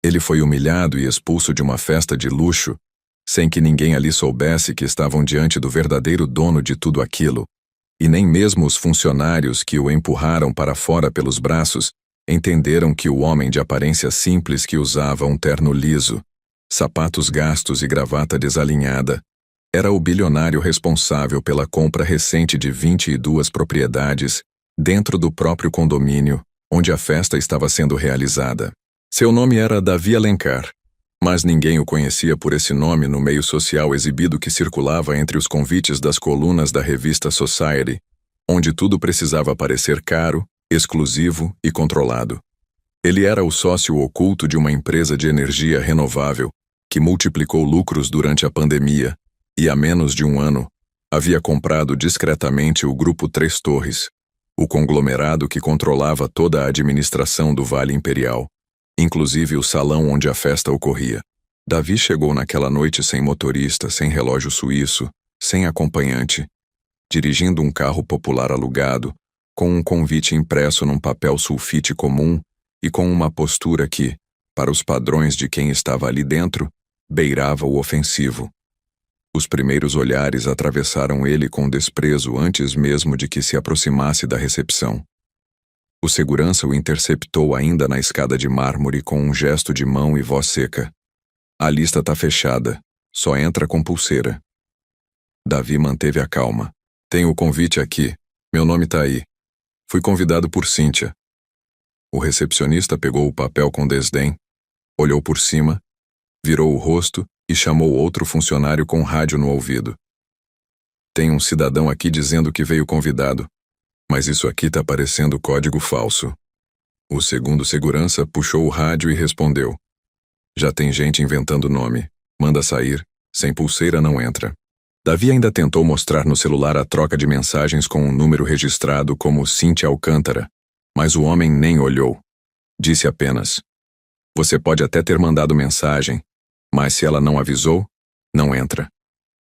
Ele foi humilhado e expulso de uma festa de luxo, sem que ninguém ali soubesse que estavam diante do verdadeiro dono de tudo aquilo, e nem mesmo os funcionários que o empurraram para fora pelos braços entenderam que o homem de aparência simples que usava um terno liso, sapatos gastos e gravata desalinhada, era o bilionário responsável pela compra recente de 22 propriedades dentro do próprio condomínio onde a festa estava sendo realizada. Seu nome era Davi Alencar, mas ninguém o conhecia por esse nome no meio social exibido que circulava entre os convites das colunas da revista Society, onde tudo precisava parecer caro, exclusivo e controlado. Ele era o sócio oculto de uma empresa de energia renovável que multiplicou lucros durante a pandemia e, há menos de um ano, havia comprado discretamente o Grupo Três Torres, o conglomerado que controlava toda a administração do Vale Imperial, inclusive o salão onde a festa ocorria. Davi chegou naquela noite sem motorista, sem relógio suíço, sem acompanhante, dirigindo um carro popular alugado, com um convite impresso num papel sulfite comum e com uma postura que, para os padrões de quem estava ali dentro, beirava o ofensivo. Os primeiros olhares atravessaram ele com desprezo antes mesmo de que se aproximasse da recepção. O segurança o interceptou ainda na escada de mármore com um gesto de mão e voz seca. A lista tá fechada, só entra com pulseira. Davi manteve a calma. Tenho o convite aqui, meu nome tá aí. Fui convidado por Cíntia. O recepcionista pegou o papel com desdém, olhou por cima, virou o rosto e chamou outro funcionário com rádio no ouvido. Tem um cidadão aqui dizendo que veio convidado, mas isso aqui tá parecendo código falso. O segundo segurança puxou o rádio e respondeu. Já tem gente inventando nome. Manda sair. Sem pulseira não entra. Davi ainda tentou mostrar no celular a troca de mensagens com um número registrado como Cíntia Alcântara, mas o homem nem olhou. Disse apenas: Você pode até ter mandado mensagem, mas se ela não avisou, não entra.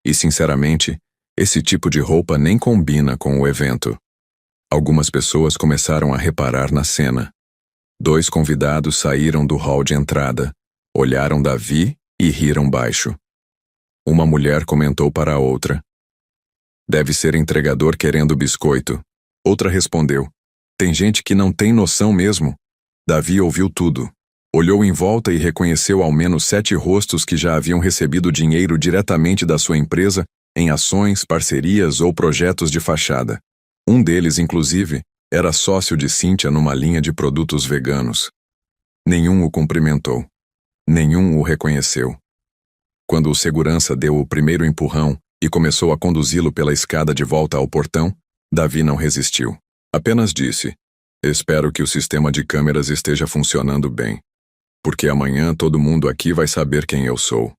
E sinceramente, esse tipo de roupa nem combina com o evento. Algumas pessoas começaram a reparar na cena. 2 convidados saíram do hall de entrada, olharam Davi e riram baixo. Uma mulher comentou para a outra. Deve ser entregador querendo biscoito. Outra respondeu. Tem gente que não tem noção mesmo. Davi ouviu tudo. Olhou em volta e reconheceu ao menos 7 rostos que já haviam recebido dinheiro diretamente da sua empresa em ações, parcerias ou projetos de fachada. Um deles, inclusive, era sócio de Cíntia numa linha de produtos veganos. Nenhum o cumprimentou. Nenhum o reconheceu. Quando o segurança deu o primeiro empurrão e começou a conduzi-lo pela escada de volta ao portão, Davi não resistiu. Apenas disse: Espero que o sistema de câmeras esteja funcionando bem, porque amanhã todo mundo aqui vai saber quem eu sou.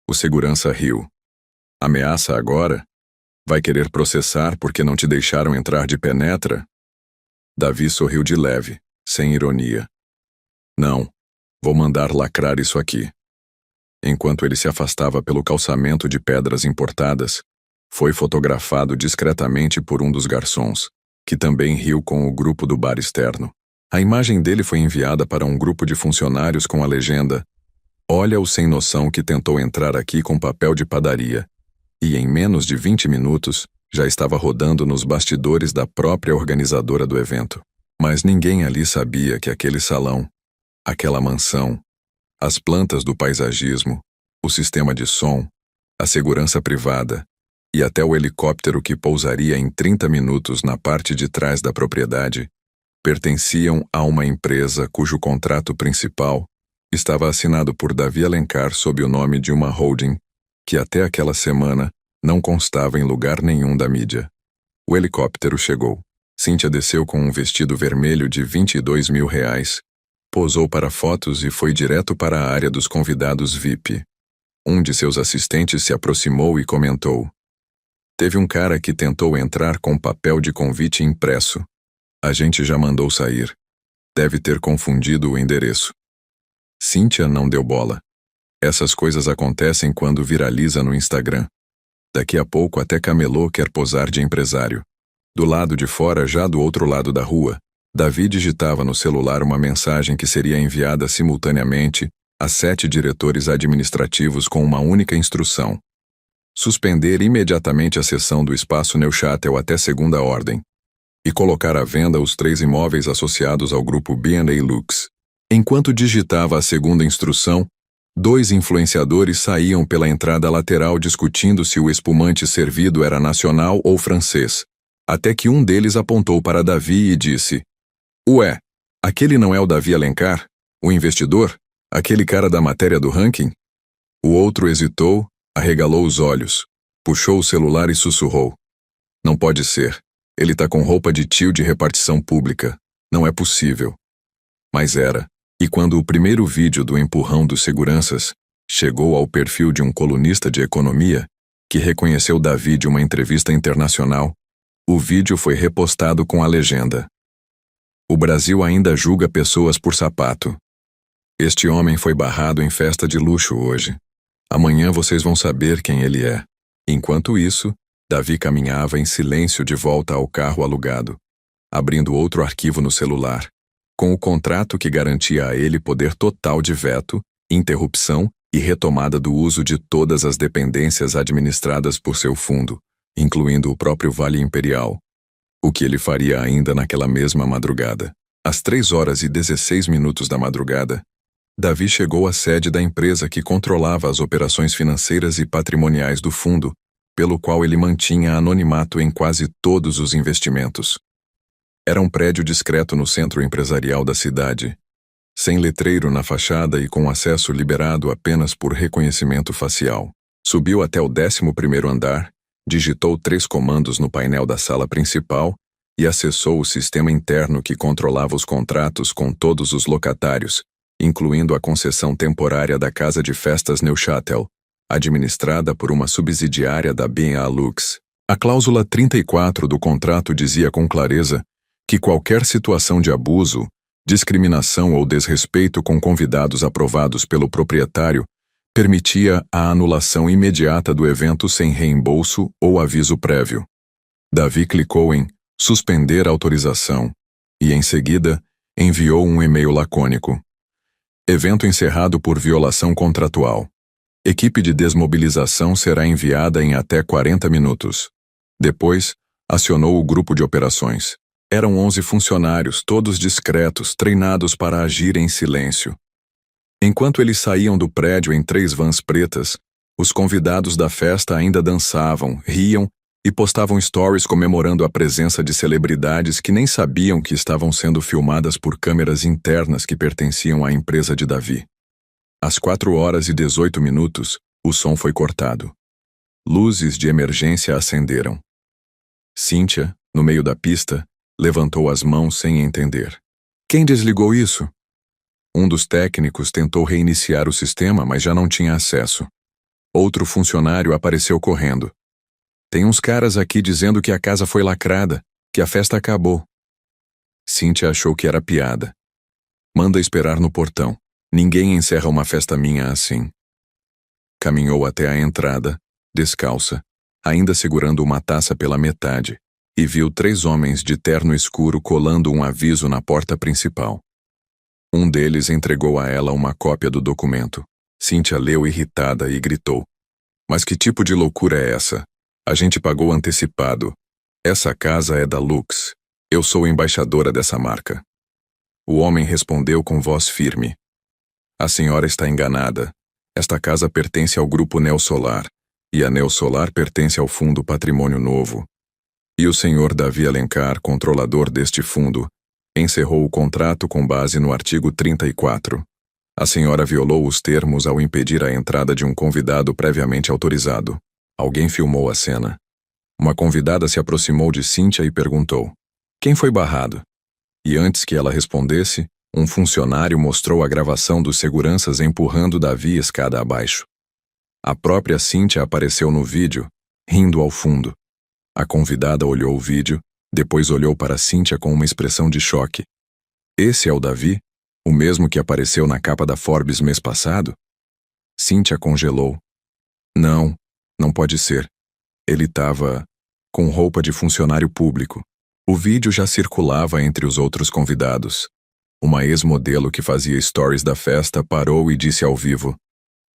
O segurança riu. Ameaça agora? Vai querer processar porque não te deixaram entrar de penetra? Davi sorriu de leve, sem ironia. Não, vou mandar lacrar isso aqui. Enquanto ele se afastava pelo calçamento de pedras importadas, foi fotografado discretamente por um dos garçons, que também riu com o grupo do bar externo. A imagem dele foi enviada para um grupo de funcionários com a legenda: Olha o sem noção que tentou entrar aqui com papel de padaria. E em menos de 20 minutos, já estava rodando nos bastidores da própria organizadora do evento. Mas ninguém ali sabia que aquele salão, aquela mansão, as plantas do paisagismo, o sistema de som, a segurança privada e até o helicóptero que pousaria em 30 minutos na parte de trás da propriedade pertenciam a uma empresa cujo contrato principal estava assinado por Davi Alencar sob o nome de uma holding que até aquela semana não constava em lugar nenhum da mídia. O helicóptero chegou. Cíntia desceu com um vestido vermelho de R$22 mil, posou para fotos e foi direto para a área dos convidados VIP. Um de seus assistentes se aproximou e comentou: Teve um cara que tentou entrar com papel de convite impresso. A gente já mandou sair. Deve ter confundido o endereço. Cíntia não deu bola. Essas coisas acontecem quando viraliza no Instagram. Daqui a pouco até camelô quer posar de empresário. Do lado de fora, já do outro lado da rua, Davi digitava no celular uma mensagem que seria enviada simultaneamente a 7 diretores administrativos com uma única instrução: suspender imediatamente a cessão do espaço Neuchâtel até segunda ordem e colocar à venda os 3 imóveis associados ao grupo B&A Lux. Enquanto digitava a segunda instrução, 2 influenciadores saíam pela entrada lateral discutindo se o espumante servido era nacional ou francês, até que um deles apontou para Davi e disse: "Ué, aquele não é o Davi Alencar, o investidor? Aquele cara da matéria do ranking?" O outro hesitou, arregalou os olhos, puxou o celular e sussurrou: "Não pode ser. Ele tá com roupa de tio de repartição pública. Não é possível." Mas era. E quando o primeiro vídeo do empurrão dos seguranças chegou ao perfil de um colunista de economia, que reconheceu Davi de uma entrevista internacional, o vídeo foi repostado com a legenda: "O Brasil ainda julga pessoas por sapato. Este homem foi barrado em festa de luxo hoje. Amanhã vocês vão saber quem ele é." Enquanto isso, Davi caminhava em silêncio de volta ao carro alugado, abrindo outro arquivo no celular, com o contrato que garantia a ele poder total de veto, interrupção e retomada do uso de todas as dependências administradas por seu fundo, incluindo o próprio Vale Imperial. O que ele faria ainda naquela mesma madrugada. Às 3h16 da madrugada, Davi chegou à sede da empresa que controlava as operações financeiras e patrimoniais do fundo, pelo qual ele mantinha anonimato em quase todos os investimentos. Era um prédio discreto no centro empresarial da cidade, sem letreiro na fachada e com acesso liberado apenas por reconhecimento facial. Subiu até o 11º andar, digitou 3 comandos no painel da sala principal e acessou o sistema interno que controlava os contratos com todos os locatários, incluindo a concessão temporária da Casa de Festas Neuchâtel, administrada por uma subsidiária da B&A Lux. A cláusula 34 do contrato dizia com clareza que qualquer situação de abuso, discriminação ou desrespeito com convidados aprovados pelo proprietário permitia a anulação imediata do evento sem reembolso ou aviso prévio. Davi clicou em "suspender autorização" e, em seguida, enviou um e-mail lacônico: "Evento encerrado por violação contratual. Equipe de desmobilização será enviada em até 40 minutos. Depois, acionou o grupo de operações. Eram 11 funcionários, todos discretos, treinados para agir em silêncio. Enquanto eles saíam do prédio em 3 vans pretas, os convidados da festa ainda dançavam, riam e postavam stories comemorando a presença de celebridades que nem sabiam que estavam sendo filmadas por câmeras internas que pertenciam à empresa de Davi. Às 4h18, o som foi cortado. Luzes de emergência acenderam. Cíntia, no meio da pista, levantou as mãos sem entender. "Quem desligou isso?" Um dos técnicos tentou reiniciar o sistema, mas já não tinha acesso. Outro funcionário apareceu correndo. "Tem uns caras aqui dizendo que a casa foi lacrada, que a festa acabou." Cíntia achou que era piada. "Manda esperar no portão. Ninguém encerra uma festa minha assim." Caminhou até a entrada, descalça, ainda segurando uma taça pela metade, e viu 3 homens de terno escuro colando um aviso na porta principal. Um deles entregou a ela uma cópia do documento. Cíntia leu irritada e gritou: "Mas que tipo de loucura é essa? A gente pagou antecipado. Essa casa é da Lux. Eu sou embaixadora dessa marca." O homem respondeu com voz firme: "A senhora está enganada. Esta casa pertence ao grupo Neosolar, e a Neosolar pertence ao Fundo Patrimônio Novo. E o senhor Davi Alencar, controlador deste fundo, encerrou o contrato com base no artigo 34. A senhora violou os termos ao impedir a entrada de um convidado previamente autorizado." Alguém filmou a cena. Uma convidada se aproximou de Cíntia e perguntou: "Quem foi barrado?" E antes que ela respondesse, um funcionário mostrou a gravação dos seguranças empurrando Davi escada abaixo. A própria Cíntia apareceu no vídeo, rindo ao fundo. A convidada olhou o vídeo, depois olhou para Cíntia com uma expressão de choque. "Esse é o Davi? O mesmo que apareceu na capa da Forbes mês passado?" Cíntia congelou. Não pode ser. Ele estava com roupa de funcionário público. O vídeo já circulava entre os outros convidados. Uma ex-modelo que fazia stories da festa parou e disse ao vivo: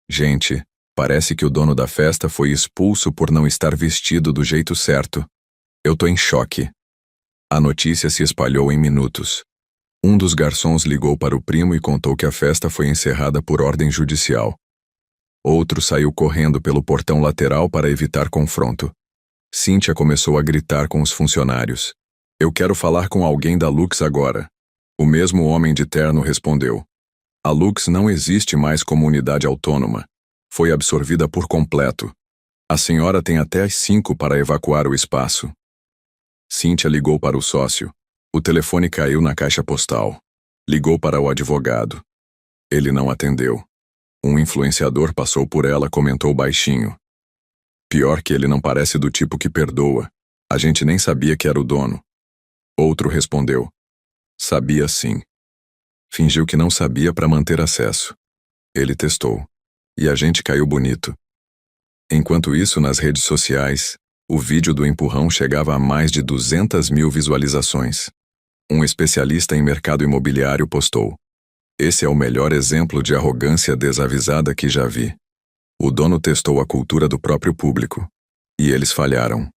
"Gente, parece que o dono da festa foi expulso por não estar vestido do jeito certo. Eu tô em choque." A notícia se espalhou em minutos. Um dos garçons ligou para o primo e contou que a festa foi encerrada por ordem judicial. Outro saiu correndo pelo portão lateral para evitar confronto. Cíntia começou a gritar com os funcionários: "Eu quero falar com alguém da Lux agora." O mesmo homem de terno respondeu: "A Lux não existe mais como unidade autônoma. Foi absorvida por completo. A senhora tem até às 5 para evacuar o espaço." Cíntia ligou para o sócio. O telefone caiu na caixa postal. Ligou para o advogado. Ele não atendeu. Um influenciador passou por ela, comentou baixinho: "Pior que ele não parece do tipo que perdoa. A gente nem sabia que era o dono." Outro respondeu: "Sabia sim." Fingiu que não sabia para manter acesso. Ele testou. E a gente caiu bonito. Enquanto isso, nas redes sociais, o vídeo do empurrão chegava a mais de 200.000 visualizações. Um especialista em mercado imobiliário postou: "Esse é o melhor exemplo de arrogância desavisada que já vi." O dono testou a cultura do próprio público. E eles falharam.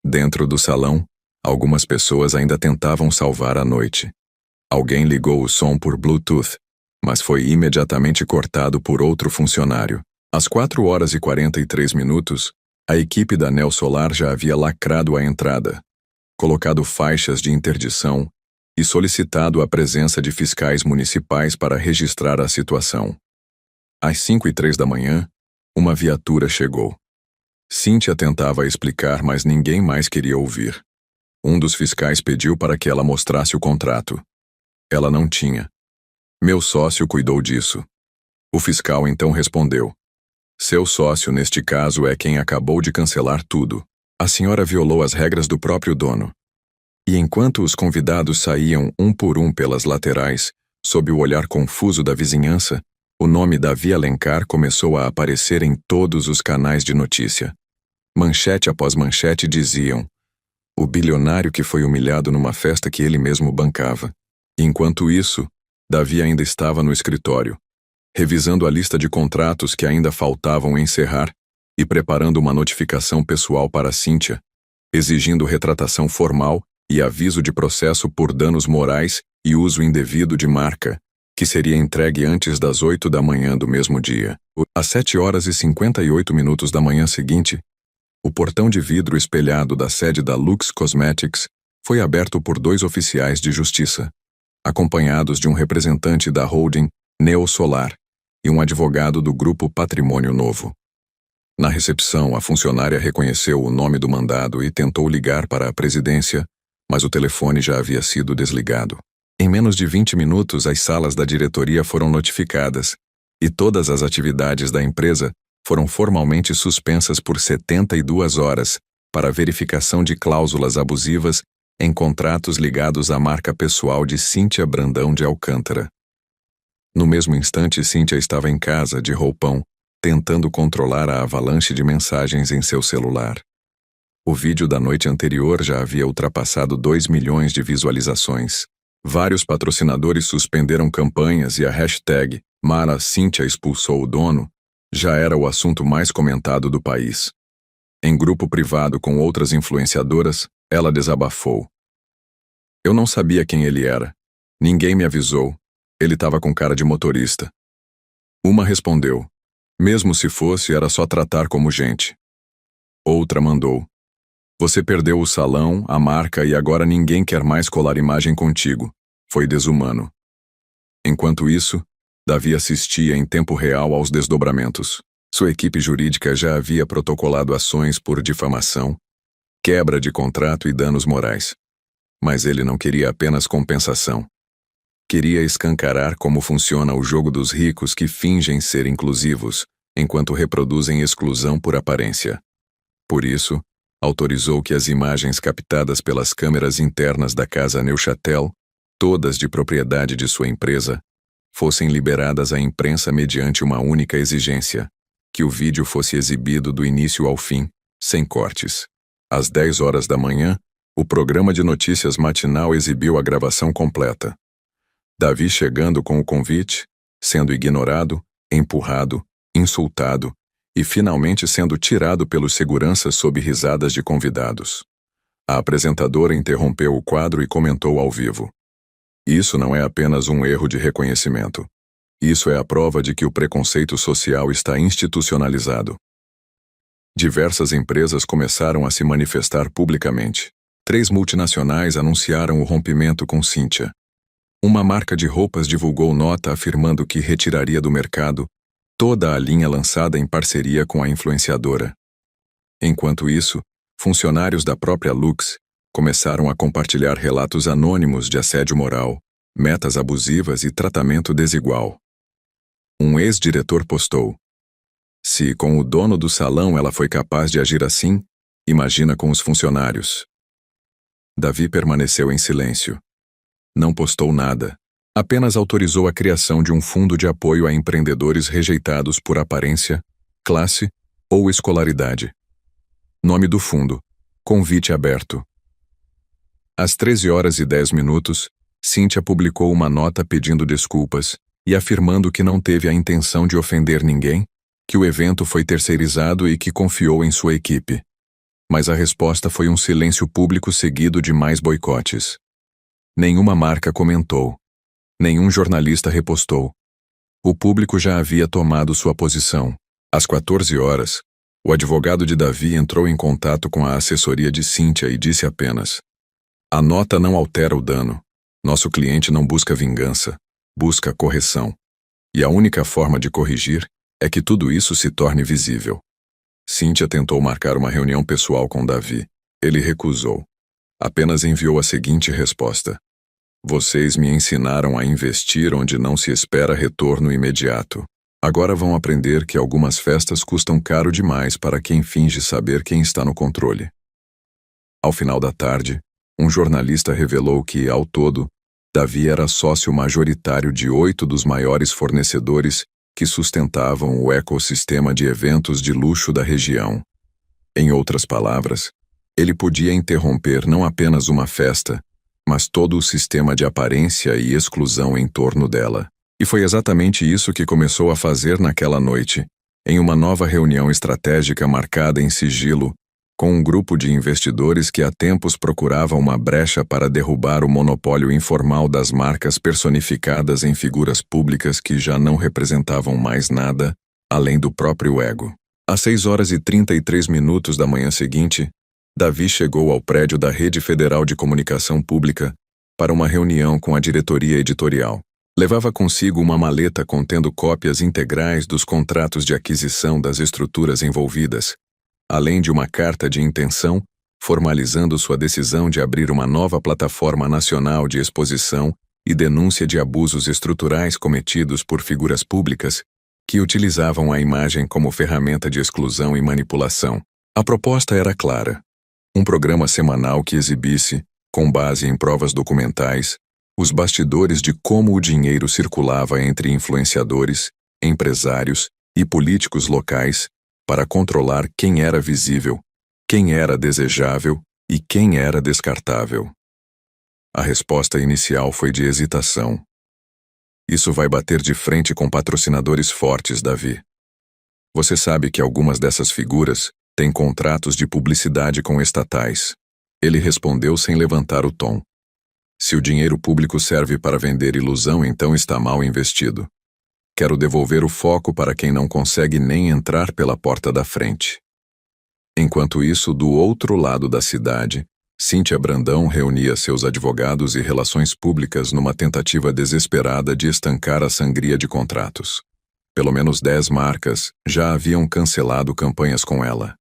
Dentro do salão, algumas pessoas ainda tentavam salvar a noite. Alguém ligou o som por Bluetooth, mas foi imediatamente cortado por outro funcionário. Às 4h43, a equipe da Neo Solar já havia lacrado a entrada, colocado faixas de interdição e solicitado a presença de fiscais municipais para registrar a situação. Às 5h03 da manhã, uma viatura chegou. Cíntia tentava explicar, mas ninguém mais queria ouvir. Um dos fiscais pediu para que ela mostrasse o contrato. Ela não tinha. "Meu sócio cuidou disso." O fiscal então respondeu: "Seu sócio neste caso é quem acabou de cancelar tudo. A senhora violou as regras do próprio dono." E enquanto os convidados saíam um por um pelas laterais, sob o olhar confuso da vizinhança, o nome Davi Alencar começou a aparecer em todos os canais de notícia. Manchete após manchete diziam: "O bilionário que foi humilhado numa festa que ele mesmo bancava." Enquanto isso, Davi ainda estava no escritório, revisando a lista de contratos que ainda faltavam encerrar e preparando uma notificação pessoal para Cíntia, exigindo retratação formal e aviso de processo por danos morais e uso indevido de marca, que seria entregue antes das 8 da manhã do mesmo dia. Às 7h58 da manhã seguinte, o portão de vidro espelhado da sede da Lux Cosmetics foi aberto por 2 oficiais de justiça, acompanhados de um representante da holding Neo Solar e um advogado do grupo Patrimônio Novo. Na recepção, a funcionária reconheceu o nome do mandado e tentou ligar para a presidência, mas o telefone já havia sido desligado. Em menos de 20 minutos, as salas da diretoria foram notificadas e todas as atividades da empresa foram formalmente suspensas por 72 horas para verificação de cláusulas abusivas em contratos ligados à marca pessoal de Cíntia Brandão de Alcântara. No mesmo instante, Cíntia estava em casa, de roupão, tentando controlar a avalanche de mensagens em seu celular. O vídeo da noite anterior já havia ultrapassado 2 milhões de visualizações. Vários patrocinadores suspenderam campanhas e a hashtag Mara Cíntia expulsou o dono já era o assunto mais comentado do país. Em grupo privado com outras influenciadoras, ela desabafou: "Eu não sabia quem ele era. Ninguém me avisou. Ele estava com cara de motorista." Uma respondeu: "Mesmo se fosse, era só tratar como gente." Outra mandou: "Você perdeu o salão, a marca e agora ninguém quer mais colar imagem contigo. Foi desumano." Enquanto isso, Davi assistia em tempo real aos desdobramentos. Sua equipe jurídica já havia protocolado ações por difamação, quebra de contrato e danos morais. Mas ele não queria apenas compensação. Queria escancarar como funciona o jogo dos ricos que fingem ser inclusivos, enquanto reproduzem exclusão por aparência. Por isso, autorizou que as imagens captadas pelas câmeras internas da Casa Neuchâtel, todas de propriedade de sua empresa, fossem liberadas à imprensa mediante uma única exigência: que o vídeo fosse exibido do início ao fim, sem cortes. Às 10 horas da manhã, o programa de notícias matinal exibiu a gravação completa. Davi chegando com o convite, sendo ignorado, empurrado, insultado e finalmente sendo tirado pelos seguranças sob risadas de convidados. A apresentadora interrompeu o quadro e comentou ao vivo: "Isso não é apenas um erro de reconhecimento. Isso é a prova de que o preconceito social está institucionalizado." Diversas empresas começaram a se manifestar publicamente. 3 multinacionais anunciaram o rompimento com Cynthia. Uma marca de roupas divulgou nota afirmando que retiraria do mercado toda a linha lançada em parceria com a influenciadora. Enquanto isso, funcionários da própria Lux começaram a compartilhar relatos anônimos de assédio moral, metas abusivas e tratamento desigual. Um ex-diretor postou: "Se com o dono do salão ela foi capaz de agir assim, imagina com os funcionários." Davi permaneceu em silêncio. Não postou nada. Apenas autorizou a criação de um fundo de apoio a empreendedores rejeitados por aparência, classe ou escolaridade. Nome do fundo: Convite Aberto. Às 13h10, Cynthia publicou uma nota pedindo desculpas e afirmando que não teve a intenção de ofender ninguém, que o evento foi terceirizado e que confiou em sua equipe. Mas a resposta foi um silêncio público seguido de mais boicotes. Nenhuma marca comentou. Nenhum jornalista repostou. O público já havia tomado sua posição. Às 14h, o advogado de Davi entrou em contato com a assessoria de Cynthia e disse apenas: "A nota não altera o dano. Nosso cliente não busca vingança, busca correção. E a única forma de corrigir é que tudo isso se torne visível." Cynthia tentou marcar uma reunião pessoal com Davi. Ele recusou. Apenas enviou a seguinte resposta: "Vocês me ensinaram a investir onde não se espera retorno imediato. Agora vão aprender que algumas festas custam caro demais para quem finge saber quem está no controle." Ao final da tarde, um jornalista revelou que, ao todo, Davi era sócio majoritário de 8 dos maiores fornecedores que sustentavam o ecossistema de eventos de luxo da região. Em outras palavras, ele podia interromper não apenas uma festa, mas todo o sistema de aparência e exclusão em torno dela. E foi exatamente isso que começou a fazer naquela noite, em uma nova reunião estratégica marcada em sigilo, com um grupo de investidores que há tempos procurava uma brecha para derrubar o monopólio informal das marcas personificadas em figuras públicas que já não representavam mais nada, além do próprio ego. Às 6h33 da manhã seguinte, Davi chegou ao prédio da Rede Federal de Comunicação Pública para uma reunião com a diretoria editorial. Levava consigo uma maleta contendo cópias integrais dos contratos de aquisição das estruturas envolvidas, além de uma carta de intenção formalizando sua decisão de abrir uma nova plataforma nacional de exposição e denúncia de abusos estruturais cometidos por figuras públicas que utilizavam a imagem como ferramenta de exclusão e manipulação. A proposta era clara: um programa semanal que exibisse, com base em provas documentais, os bastidores de como o dinheiro circulava entre influenciadores, empresários e políticos locais para controlar quem era visível, quem era desejável e quem era descartável. A resposta inicial foi de hesitação. "Isso vai bater de frente com patrocinadores fortes, Davi. Você sabe que algumas dessas figuras têm contratos de publicidade com estatais." Ele respondeu sem levantar o tom. "Se o dinheiro público serve para vender ilusão, então está mal investido. Quero devolver o foco para quem não consegue nem entrar pela porta da frente." Enquanto isso, do outro lado da cidade, Cynthia Brandão reunia seus advogados e relações públicas numa tentativa desesperada de estancar a sangria de contratos. Pelo menos 10 marcas já haviam cancelado campanhas com ela.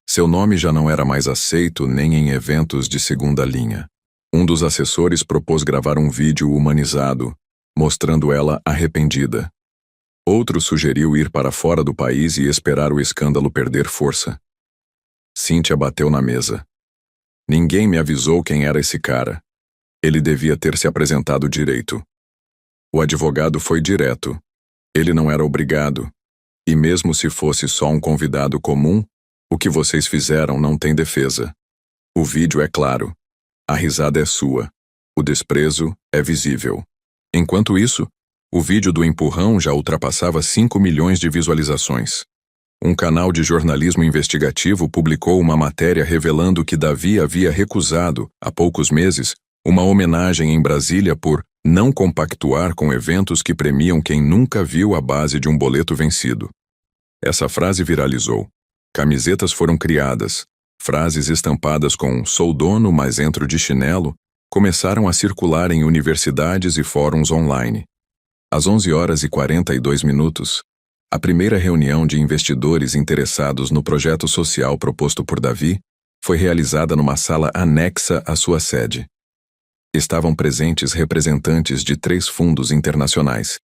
Seu nome já não era mais aceito nem em eventos de segunda linha. Um dos assessores propôs gravar um vídeo humanizado, mostrando ela arrependida. Outro sugeriu ir para fora do país e esperar o escândalo perder força. Cynthia bateu na mesa. "Ninguém me avisou quem era esse cara. Ele devia ter se apresentado direito." O advogado foi direto. "Ele não era obrigado. E mesmo se fosse só um convidado comum, o que vocês fizeram não tem defesa. O vídeo é claro. A risada é sua. O desprezo é visível. Enquanto isso, o vídeo do empurrão já ultrapassava 5 milhões de visualizações. Um canal de jornalismo investigativo publicou uma matéria revelando que Davi havia recusado, há poucos meses, uma homenagem em Brasília por não compactuar com eventos que premiam quem nunca viu a base de um boleto vencido. Essa frase viralizou. Camisetas foram criadas. Frases estampadas com "sou dono, mas entro de chinelo" começaram a circular em universidades e fóruns online. Às 11h42, a primeira reunião de investidores interessados no projeto social proposto por Davi foi realizada numa sala anexa à sua sede. Estavam presentes representantes de 3 fundos internacionais,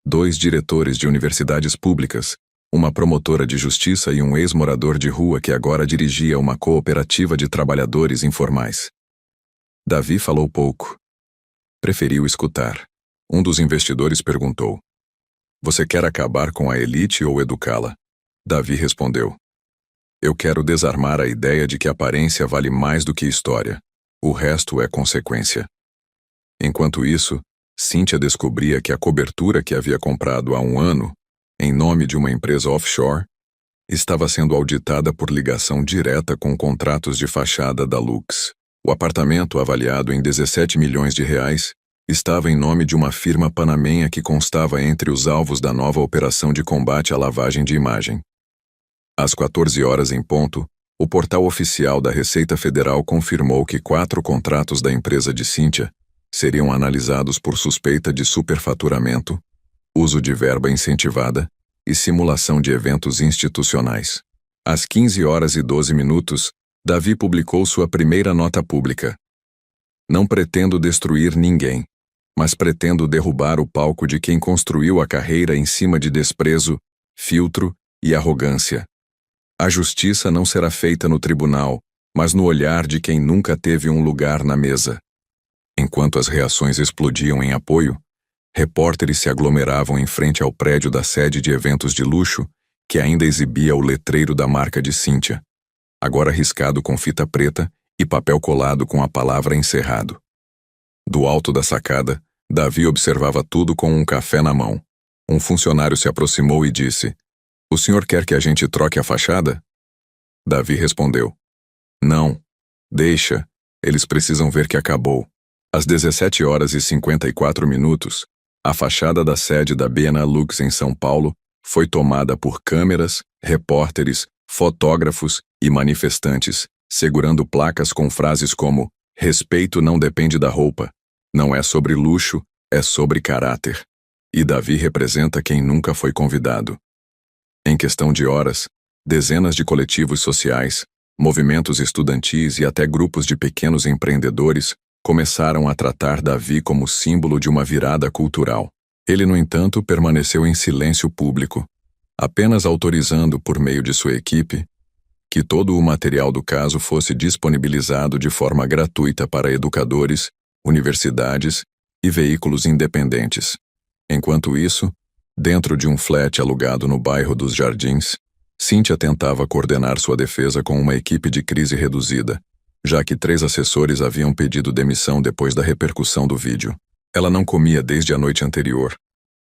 2 diretores de universidades públicas, uma promotora de justiça e um ex-morador de rua que agora dirigia uma cooperativa de trabalhadores informais. Davi falou pouco. Preferiu escutar. Um dos investidores perguntou: "Você quer acabar com a elite ou educá-la?" Davi respondeu: "Eu quero desarmar a ideia de que aparência vale mais do que história. O resto é consequência." Enquanto isso, Cíntia descobria que a cobertura que havia comprado há um ano, em nome de uma empresa offshore, estava sendo auditada por ligação direta com contratos de fachada da Lux. O apartamento, avaliado em 17 milhões de reais, estava em nome de uma firma panamenha que constava entre os alvos da nova operação de combate à lavagem de imagem. Às 14 horas em ponto, o portal oficial da Receita Federal confirmou que 4 contratos da empresa de Cíntia seriam analisados por suspeita de superfaturamento, uso de verba incentivada e simulação de eventos institucionais. Às 15h12, Davi publicou sua primeira nota pública. "Não pretendo destruir ninguém, mas pretendo derrubar o palco de quem construiu a carreira em cima de desprezo, filtro e arrogância. A justiça não será feita no tribunal, mas no olhar de quem nunca teve um lugar na mesa." Enquanto as reações explodiam em apoio, repórteres se aglomeravam em frente ao prédio da sede de eventos de luxo, que ainda exibia o letreiro da marca de Cíntia, agora riscado com fita preta e papel colado com a palavra "encerrado". Do alto da sacada, Davi observava tudo com um café na mão. Um funcionário se aproximou e disse: "O senhor quer que a gente troque a fachada?" Davi respondeu: "Não, deixa, eles precisam ver que acabou." Às 17h54, a fachada da sede da Benelux em São Paulo foi tomada por câmeras, repórteres, fotógrafos e manifestantes, segurando placas com frases como: "Respeito não depende da roupa, não é sobre luxo, é sobre caráter." E Davi representa quem nunca foi convidado. Em questão de horas, dezenas de coletivos sociais, movimentos estudantis e até grupos de pequenos empreendedores começaram a tratar Davi como símbolo de uma virada cultural. Ele, no entanto, permaneceu em silêncio público, apenas autorizando, por meio de sua equipe, que todo o material do caso fosse disponibilizado de forma gratuita para educadores, universidades e veículos independentes. Enquanto isso, dentro de um flat alugado no bairro dos Jardins, Cíntia tentava coordenar sua defesa com uma equipe de crise reduzida, já que 3 assessores haviam pedido demissão depois da repercussão do vídeo. Ela não comia desde a noite anterior,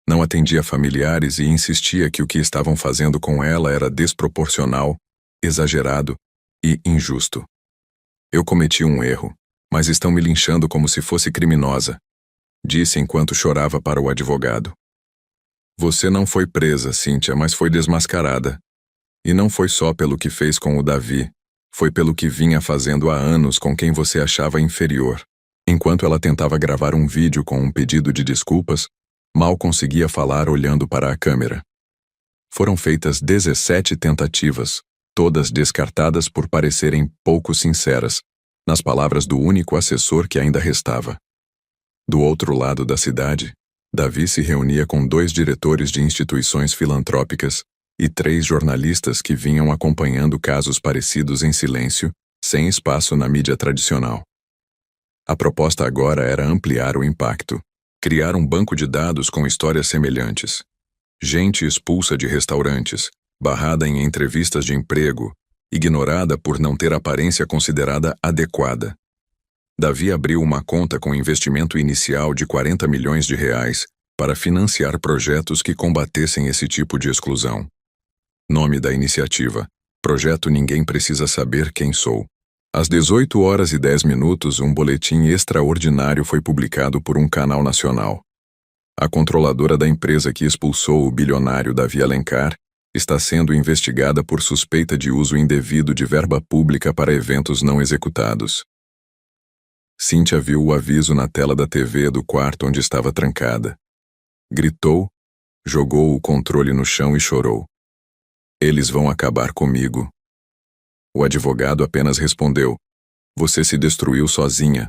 não atendia familiares e insistia que o que estavam fazendo com ela era desproporcional, exagerado e injusto. "Eu cometi um erro, mas estão me linchando como se fosse criminosa", disse enquanto chorava para o advogado. "Você não foi presa, Cíntia, mas foi desmascarada. E não foi só pelo que fez com o Davi, foi pelo que vinha fazendo há anos com quem você achava inferior." Enquanto ela tentava gravar um vídeo com um pedido de desculpas, mal conseguia falar olhando para a câmera. Foram feitas 17 tentativas, todas descartadas por parecerem pouco sinceras, nas palavras do único assessor que ainda restava. Do outro lado da cidade, Davi se reunia com 2 diretores de instituições filantrópicas e 3 jornalistas que vinham acompanhando casos parecidos em silêncio, sem espaço na mídia tradicional. A proposta agora era ampliar o impacto, criar um banco de dados com histórias semelhantes. Gente expulsa de restaurantes, barrada em entrevistas de emprego, ignorada por não ter aparência considerada adequada. Davi abriu uma conta com investimento inicial de R$ 40 milhões para financiar projetos que combatessem esse tipo de exclusão. Nome da iniciativa: Projeto Ninguém Precisa Saber Quem Sou. Às 18h10, um boletim extraordinário foi publicado por um canal nacional. A controladora da empresa que expulsou o bilionário Davi Alencar está sendo investigada por suspeita de uso indevido de verba pública para eventos não executados. Cíntia viu o aviso na tela da TV do quarto onde estava trancada. Gritou, jogou o controle no chão e chorou. Eles vão acabar comigo. O advogado apenas respondeu: você se destruiu sozinha.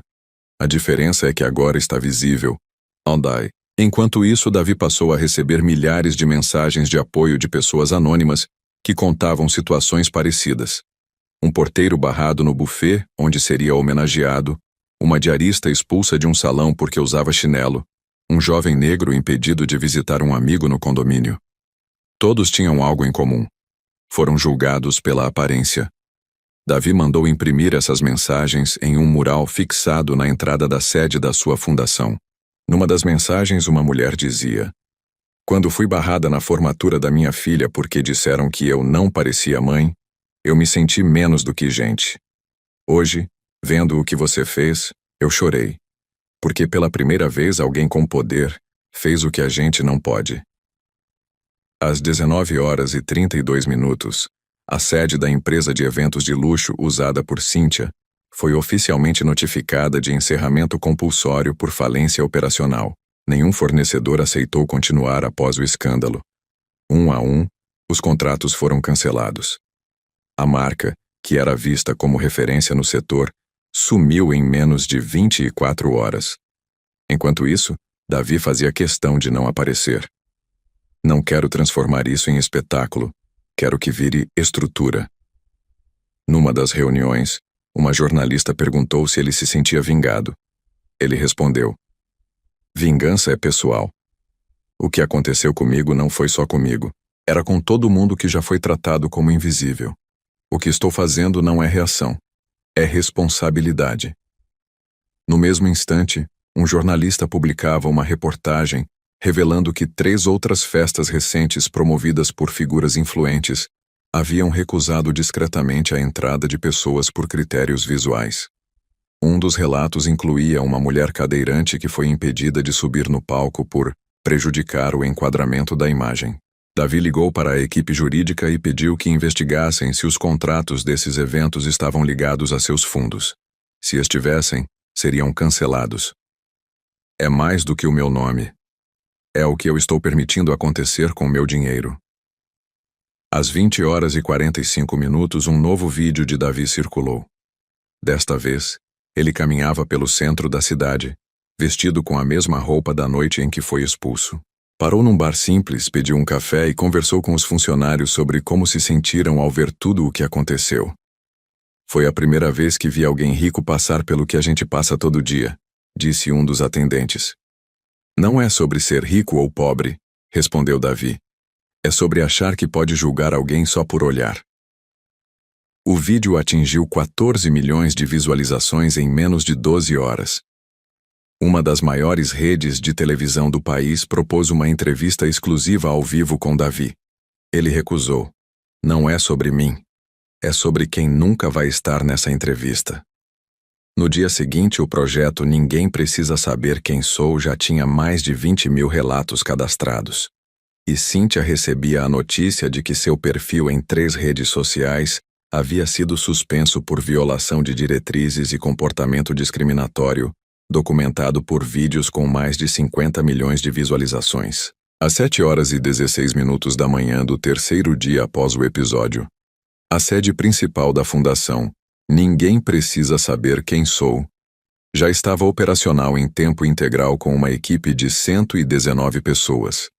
A diferença é que agora está visível. Aldai. Enquanto isso, Davi passou a receber milhares de mensagens de apoio de pessoas anônimas que contavam situações parecidas. Um porteiro barrado no buffet, onde seria homenageado, uma diarista expulsa de um salão porque usava chinelo, um jovem negro impedido de visitar um amigo no condomínio. Todos tinham algo em comum. Foram julgados pela aparência. Davi mandou imprimir essas mensagens em um mural fixado na entrada da sede da sua fundação. Numa das mensagens, uma mulher dizia: quando fui barrada na formatura da minha filha porque disseram que eu não parecia mãe, eu me senti menos do que gente. Hoje, vendo o que você fez, eu chorei. Porque pela primeira vez alguém com poder fez o que a gente não pode. Às 19h32, a sede da empresa de eventos de luxo usada por Cíntia foi oficialmente notificada de encerramento compulsório por falência operacional. Nenhum fornecedor aceitou continuar após o escândalo. Um a um, os contratos foram cancelados. A marca, que era vista como referência no setor, sumiu em menos de 24 horas. Enquanto isso, Davi fazia questão de não aparecer. Não quero transformar isso em espetáculo, quero que vire estrutura. Numa das reuniões, uma jornalista perguntou se ele se sentia vingado. Ele respondeu: vingança é pessoal. O que aconteceu comigo não foi só comigo, era com todo mundo que já foi tratado como invisível. O que estou fazendo não é reação, é responsabilidade. No mesmo instante, um jornalista publicava uma reportagem revelando que 3 outras festas recentes promovidas por figuras influentes haviam recusado discretamente a entrada de pessoas por critérios visuais. Um dos relatos incluía uma mulher cadeirante que foi impedida de subir no palco por prejudicar o enquadramento da imagem. Davi ligou para a equipe jurídica e pediu que investigassem se os contratos desses eventos estavam ligados a seus fundos. Se estivessem, seriam cancelados. É mais do que o meu nome. É o que eu estou permitindo acontecer com meu dinheiro. Às 20h45, um novo vídeo de Davi circulou. Desta vez, ele caminhava pelo centro da cidade, vestido com a mesma roupa da noite em que foi expulso. Parou num bar simples, pediu um café e conversou com os funcionários sobre como se sentiram ao ver tudo o que aconteceu. Foi a primeira vez que vi alguém rico passar pelo que a gente passa todo dia, disse um dos atendentes. Não é sobre ser rico ou pobre, respondeu Davi. É sobre achar que pode julgar alguém só por olhar. O vídeo atingiu 14 milhões de visualizações em menos de 12 horas. Uma das maiores redes de televisão do país propôs uma entrevista exclusiva ao vivo com Davi. Ele recusou. Não é sobre mim. É sobre quem nunca vai estar nessa entrevista. No dia seguinte, o projeto Ninguém Precisa Saber Quem Sou já tinha mais de 20 mil relatos cadastrados. E Cíntia recebia a notícia de que seu perfil em 3 redes sociais havia sido suspenso por violação de diretrizes e comportamento discriminatório, documentado por vídeos com mais de 50 milhões de visualizações. Às 7h16 da manhã do terceiro dia após o episódio, a sede principal da fundação, Ninguém Precisa Saber Quem Sou, já estava operacional em tempo integral com uma equipe de 119 pessoas,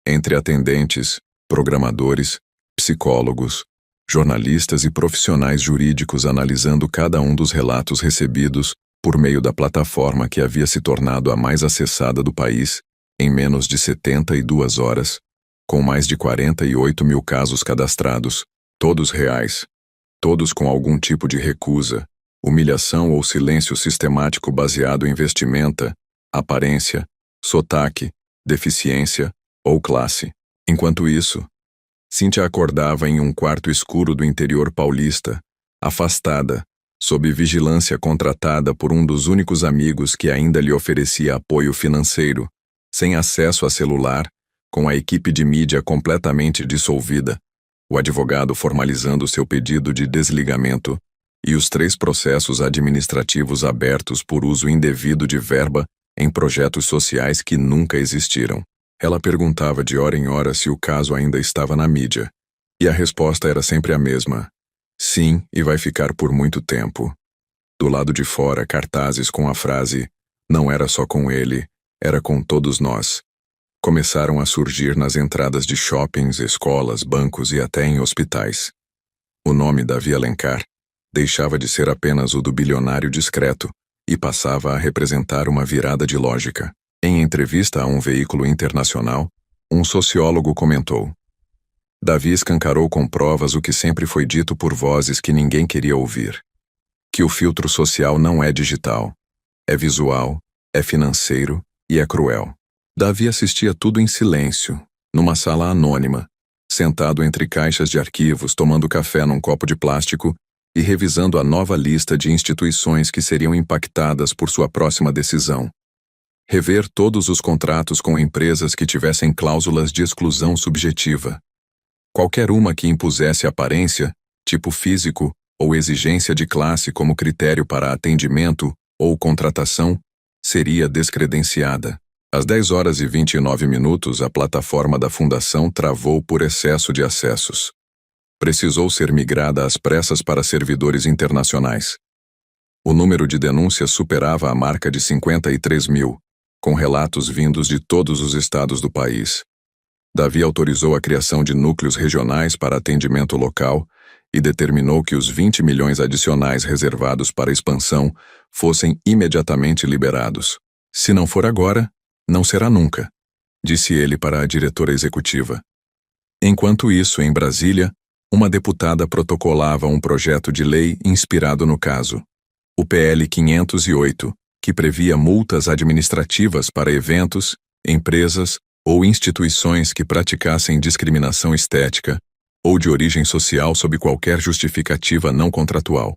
entre atendentes, programadores, psicólogos, jornalistas e profissionais jurídicos analisando cada um dos relatos recebidos por meio da plataforma que havia se tornado a mais acessada do país, em menos de 72 horas, com mais de 48 mil casos cadastrados, todos reais, todos com algum tipo de recusa, humilhação ou silêncio sistemático baseado em vestimenta, aparência, sotaque, deficiência ou classe. Enquanto isso, Cíntia acordava em um quarto escuro do interior paulista, afastada, sob vigilância contratada por um dos únicos amigos que ainda lhe oferecia apoio financeiro, sem acesso a celular, com a equipe de mídia completamente dissolvida, o advogado formalizando seu pedido de desligamento e os 3 processos administrativos abertos por uso indevido de verba em projetos sociais que nunca existiram. Ela perguntava de hora em hora se o caso ainda estava na mídia, e a resposta era sempre a mesma: sim, e vai ficar por muito tempo. Do lado de fora, cartazes com a frase "não era só com ele, era com todos nós" começaram a surgir nas entradas de shoppings, escolas, bancos e até em hospitais. O nome Davi Alencar deixava de ser apenas o do bilionário discreto e passava a representar uma virada de lógica. Em entrevista a um veículo internacional, um sociólogo comentou: Davi escancarou com provas o que sempre foi dito por vozes que ninguém queria ouvir. Que o filtro social não é digital, é visual, é financeiro e é cruel. Davi assistia tudo em silêncio, numa sala anônima, sentado entre caixas de arquivos, tomando café num copo de plástico e revisando a nova lista de instituições que seriam impactadas por sua próxima decisão. Rever todos os contratos com empresas que tivessem cláusulas de exclusão subjetiva. Qualquer uma que impusesse aparência, tipo físico ou exigência de classe como critério para atendimento ou contratação, seria descredenciada. Às 10h29, a plataforma da Fundação travou por excesso de acessos. Precisou ser migrada às pressas para servidores internacionais. O número de denúncias superava a marca de 53 mil, com relatos vindos de todos os estados do país. Davi autorizou a criação de núcleos regionais para atendimento local e determinou que os 20 milhões adicionais reservados para expansão fossem imediatamente liberados. Se não for agora, não será nunca, disse ele para a diretora executiva. Enquanto isso, em Brasília, uma deputada protocolava um projeto de lei inspirado no caso, o PL 508, que previa multas administrativas para eventos, empresas ou instituições que praticassem discriminação estética ou de origem social sob qualquer justificativa não contratual.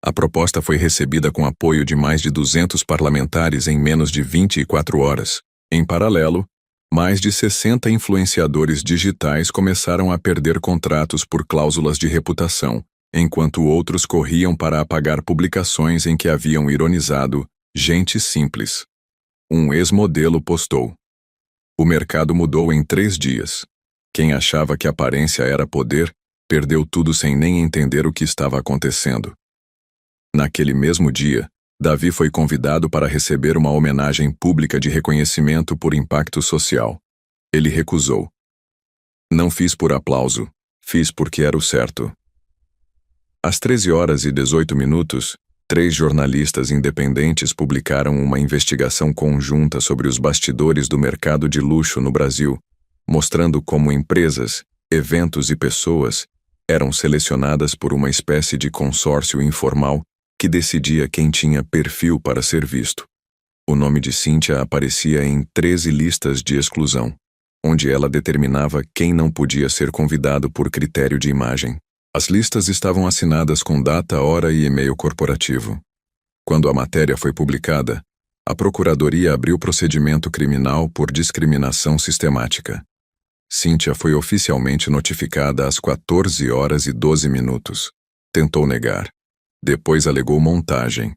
A proposta foi recebida com apoio de mais de 200 parlamentares em menos de 24 horas. Em paralelo, mais de 60 influenciadores digitais começaram a perder contratos por cláusulas de reputação, enquanto outros corriam para apagar publicações em que haviam ironizado gente simples. Um ex-modelo postou: o mercado mudou em 3 dias. Quem achava que aparência era poder, perdeu tudo sem nem entender o que estava acontecendo. Naquele mesmo dia, Davi foi convidado para receber uma homenagem pública de reconhecimento por impacto social. Ele recusou. Não fiz por aplauso, fiz porque era o certo. Às 13h18, 3 jornalistas independentes publicaram uma investigação conjunta sobre os bastidores do mercado de luxo no Brasil, mostrando como empresas, eventos e pessoas eram selecionadas por uma espécie de consórcio informal que decidia quem tinha perfil para ser visto. O nome de Cíntia aparecia em 13 listas de exclusão, onde ela determinava quem não podia ser convidado por critério de imagem. As listas estavam assinadas com data, hora e e-mail corporativo. Quando a matéria foi publicada, a Procuradoria abriu procedimento criminal por discriminação sistemática. Cíntia foi oficialmente notificada às 14h12. Tentou negar. Depois alegou montagem.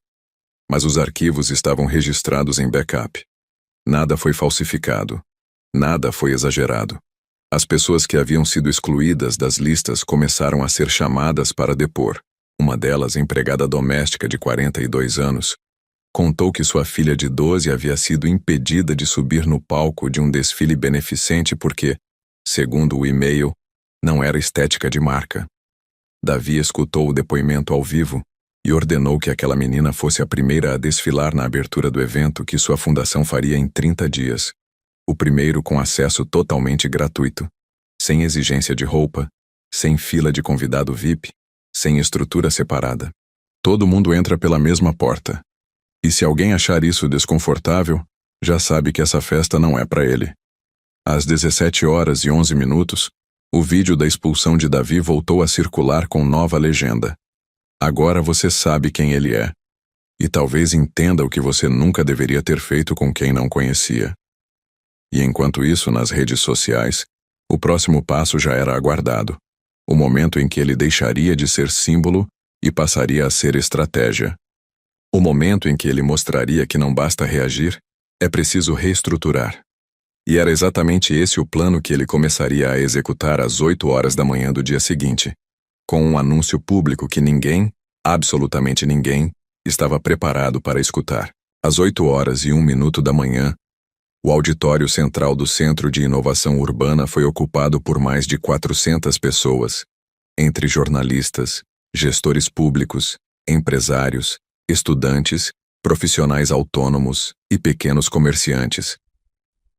Mas os arquivos estavam registrados em backup. Nada foi falsificado. Nada foi exagerado. As pessoas que haviam sido excluídas das listas começaram a ser chamadas para depor. Uma delas, empregada doméstica de 42 anos, contou que sua filha de 12 havia sido impedida de subir no palco de um desfile beneficente porque, segundo o e-mail, não era estética de marca. Davi escutou o depoimento ao vivo e ordenou que aquela menina fosse a primeira a desfilar na abertura do evento que sua fundação faria em 30 dias. O primeiro com acesso totalmente gratuito, sem exigência de roupa, sem fila de convidado VIP, sem estrutura separada. Todo mundo entra pela mesma porta. E se alguém achar isso desconfortável, já sabe que essa festa não é para ele. Às 17h11, o vídeo da expulsão de Davi voltou a circular com nova legenda. Agora você sabe quem ele é. E talvez entenda o que você nunca deveria ter feito com quem não conhecia. E enquanto isso, nas redes sociais, o próximo passo já era aguardado. O momento em que ele deixaria de ser símbolo e passaria a ser estratégia. O momento em que ele mostraria que não basta reagir, é preciso reestruturar. E era exatamente esse o plano que ele começaria a executar às 8h da manhã do dia seguinte, com um anúncio público que ninguém, absolutamente ninguém, estava preparado para escutar. Às 8h01 da manhã, o auditório central do Centro de Inovação Urbana foi ocupado por mais de 400 pessoas, entre jornalistas, gestores públicos, empresários, estudantes, profissionais autônomos e pequenos comerciantes.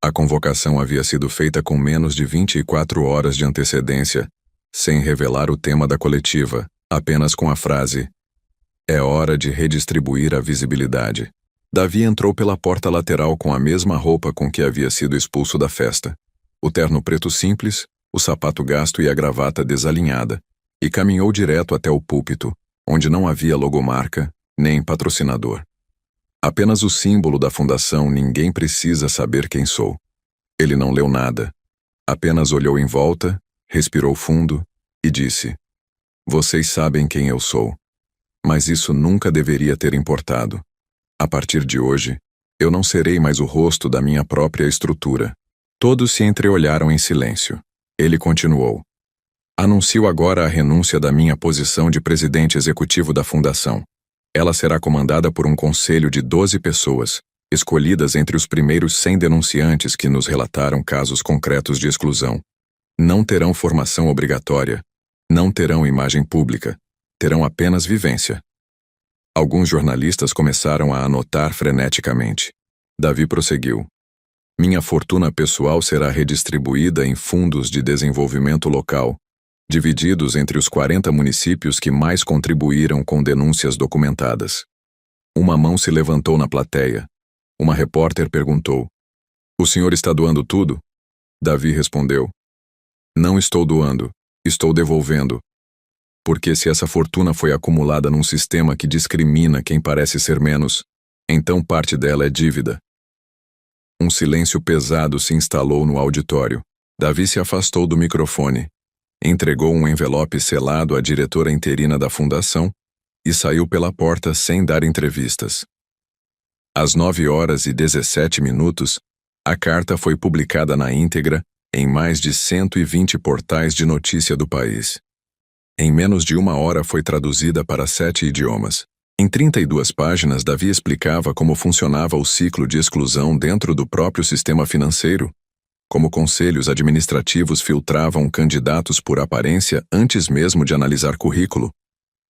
A convocação havia sido feita com menos de 24 horas de antecedência, sem revelar o tema da coletiva, apenas com a frase: "É hora de redistribuir a visibilidade." Davi entrou pela porta lateral com a mesma roupa com que havia sido expulso da festa. O terno preto simples, o sapato gasto e a gravata desalinhada, e caminhou direto até o púlpito, onde não havia logomarca, nem patrocinador. Apenas o símbolo da fundação "Ninguém precisa saber quem sou." Ele não leu nada. Apenas olhou em volta, respirou fundo e disse: "Vocês sabem quem eu sou. Mas isso nunca deveria ter importado. A partir de hoje, eu não serei mais o rosto da minha própria estrutura." Todos se entreolharam em silêncio. Ele continuou: "Anuncio agora a renúncia da minha posição de presidente executivo da fundação. Ela será comandada por um conselho de 12 pessoas, escolhidas entre os primeiros 100 denunciantes que nos relataram casos concretos de exclusão. Não terão formação obrigatória, não terão imagem pública, terão apenas vivência." Alguns jornalistas começaram a anotar freneticamente. Davi prosseguiu: "Minha fortuna pessoal será redistribuída em fundos de desenvolvimento local, divididos entre os 40 municípios que mais contribuíram com denúncias documentadas." Uma mão se levantou na plateia. Uma repórter perguntou: "O senhor está doando tudo?" Davi respondeu: "Não estou doando, estou devolvendo. Porque se essa fortuna foi acumulada num sistema que discrimina quem parece ser menos, então parte dela é dívida." Um silêncio pesado se instalou no auditório. Davi se afastou do microfone, entregou um envelope selado à diretora interina da fundação e saiu pela porta sem dar entrevistas. Às 9h17, a carta foi publicada na íntegra em mais de 120 portais de notícia do país. Em menos de uma hora foi traduzida para 7 idiomas. Em 32 páginas, Davi explicava como funcionava o ciclo de exclusão dentro do próprio sistema financeiro, como conselhos administrativos filtravam candidatos por aparência antes mesmo de analisar currículo,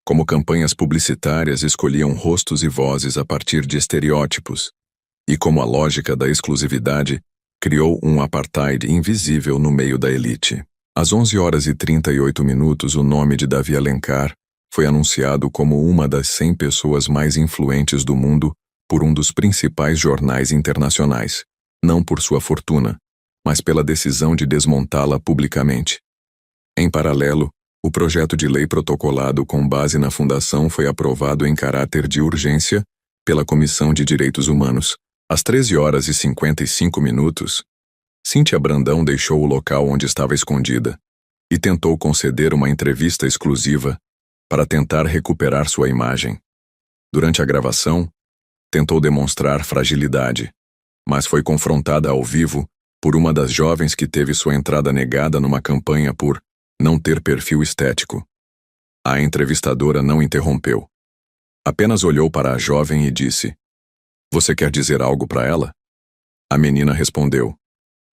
como campanhas publicitárias escolhiam rostos e vozes a partir de estereótipos, e como a lógica da exclusividade criou um apartheid invisível no meio da elite. Às 11h38, o nome de Davi Alencar foi anunciado como uma das 100 pessoas mais influentes do mundo por um dos principais jornais internacionais, não por sua fortuna, mas pela decisão de desmontá-la publicamente. Em paralelo, o projeto de lei protocolado com base na fundação foi aprovado em caráter de urgência pela Comissão de Direitos Humanos. Às 13h55, Cíntia Brandão deixou o local onde estava escondida e tentou conceder uma entrevista exclusiva para tentar recuperar sua imagem. Durante a gravação, tentou demonstrar fragilidade, mas foi confrontada ao vivo por uma das jovens que teve sua entrada negada numa campanha por não ter perfil estético. A entrevistadora não interrompeu. Apenas olhou para a jovem e disse: "Você quer dizer algo para ela?" A menina respondeu: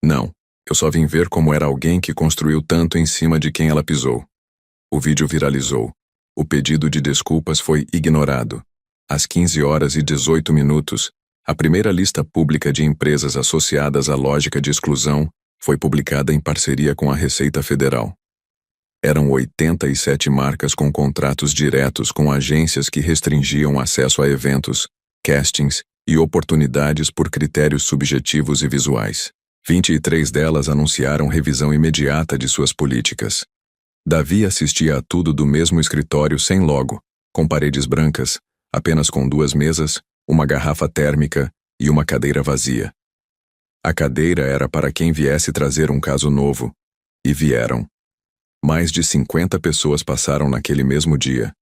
"Não, eu só vim ver como era alguém que construiu tanto em cima de quem ela pisou." O vídeo viralizou. O pedido de desculpas foi ignorado. Às 15h18, a primeira lista pública de empresas associadas à lógica de exclusão foi publicada em parceria com a Receita Federal. Eram 87 marcas com contratos diretos com agências que restringiam acesso a eventos, castings e oportunidades por critérios subjetivos e visuais. 23 delas anunciaram revisão imediata de suas políticas. Davi assistia a tudo do mesmo escritório sem logo, com paredes brancas, apenas com 2 mesas, uma garrafa térmica e uma cadeira vazia. A cadeira era para quem viesse trazer um caso novo, e vieram. Mais de 50 pessoas passaram naquele mesmo dia.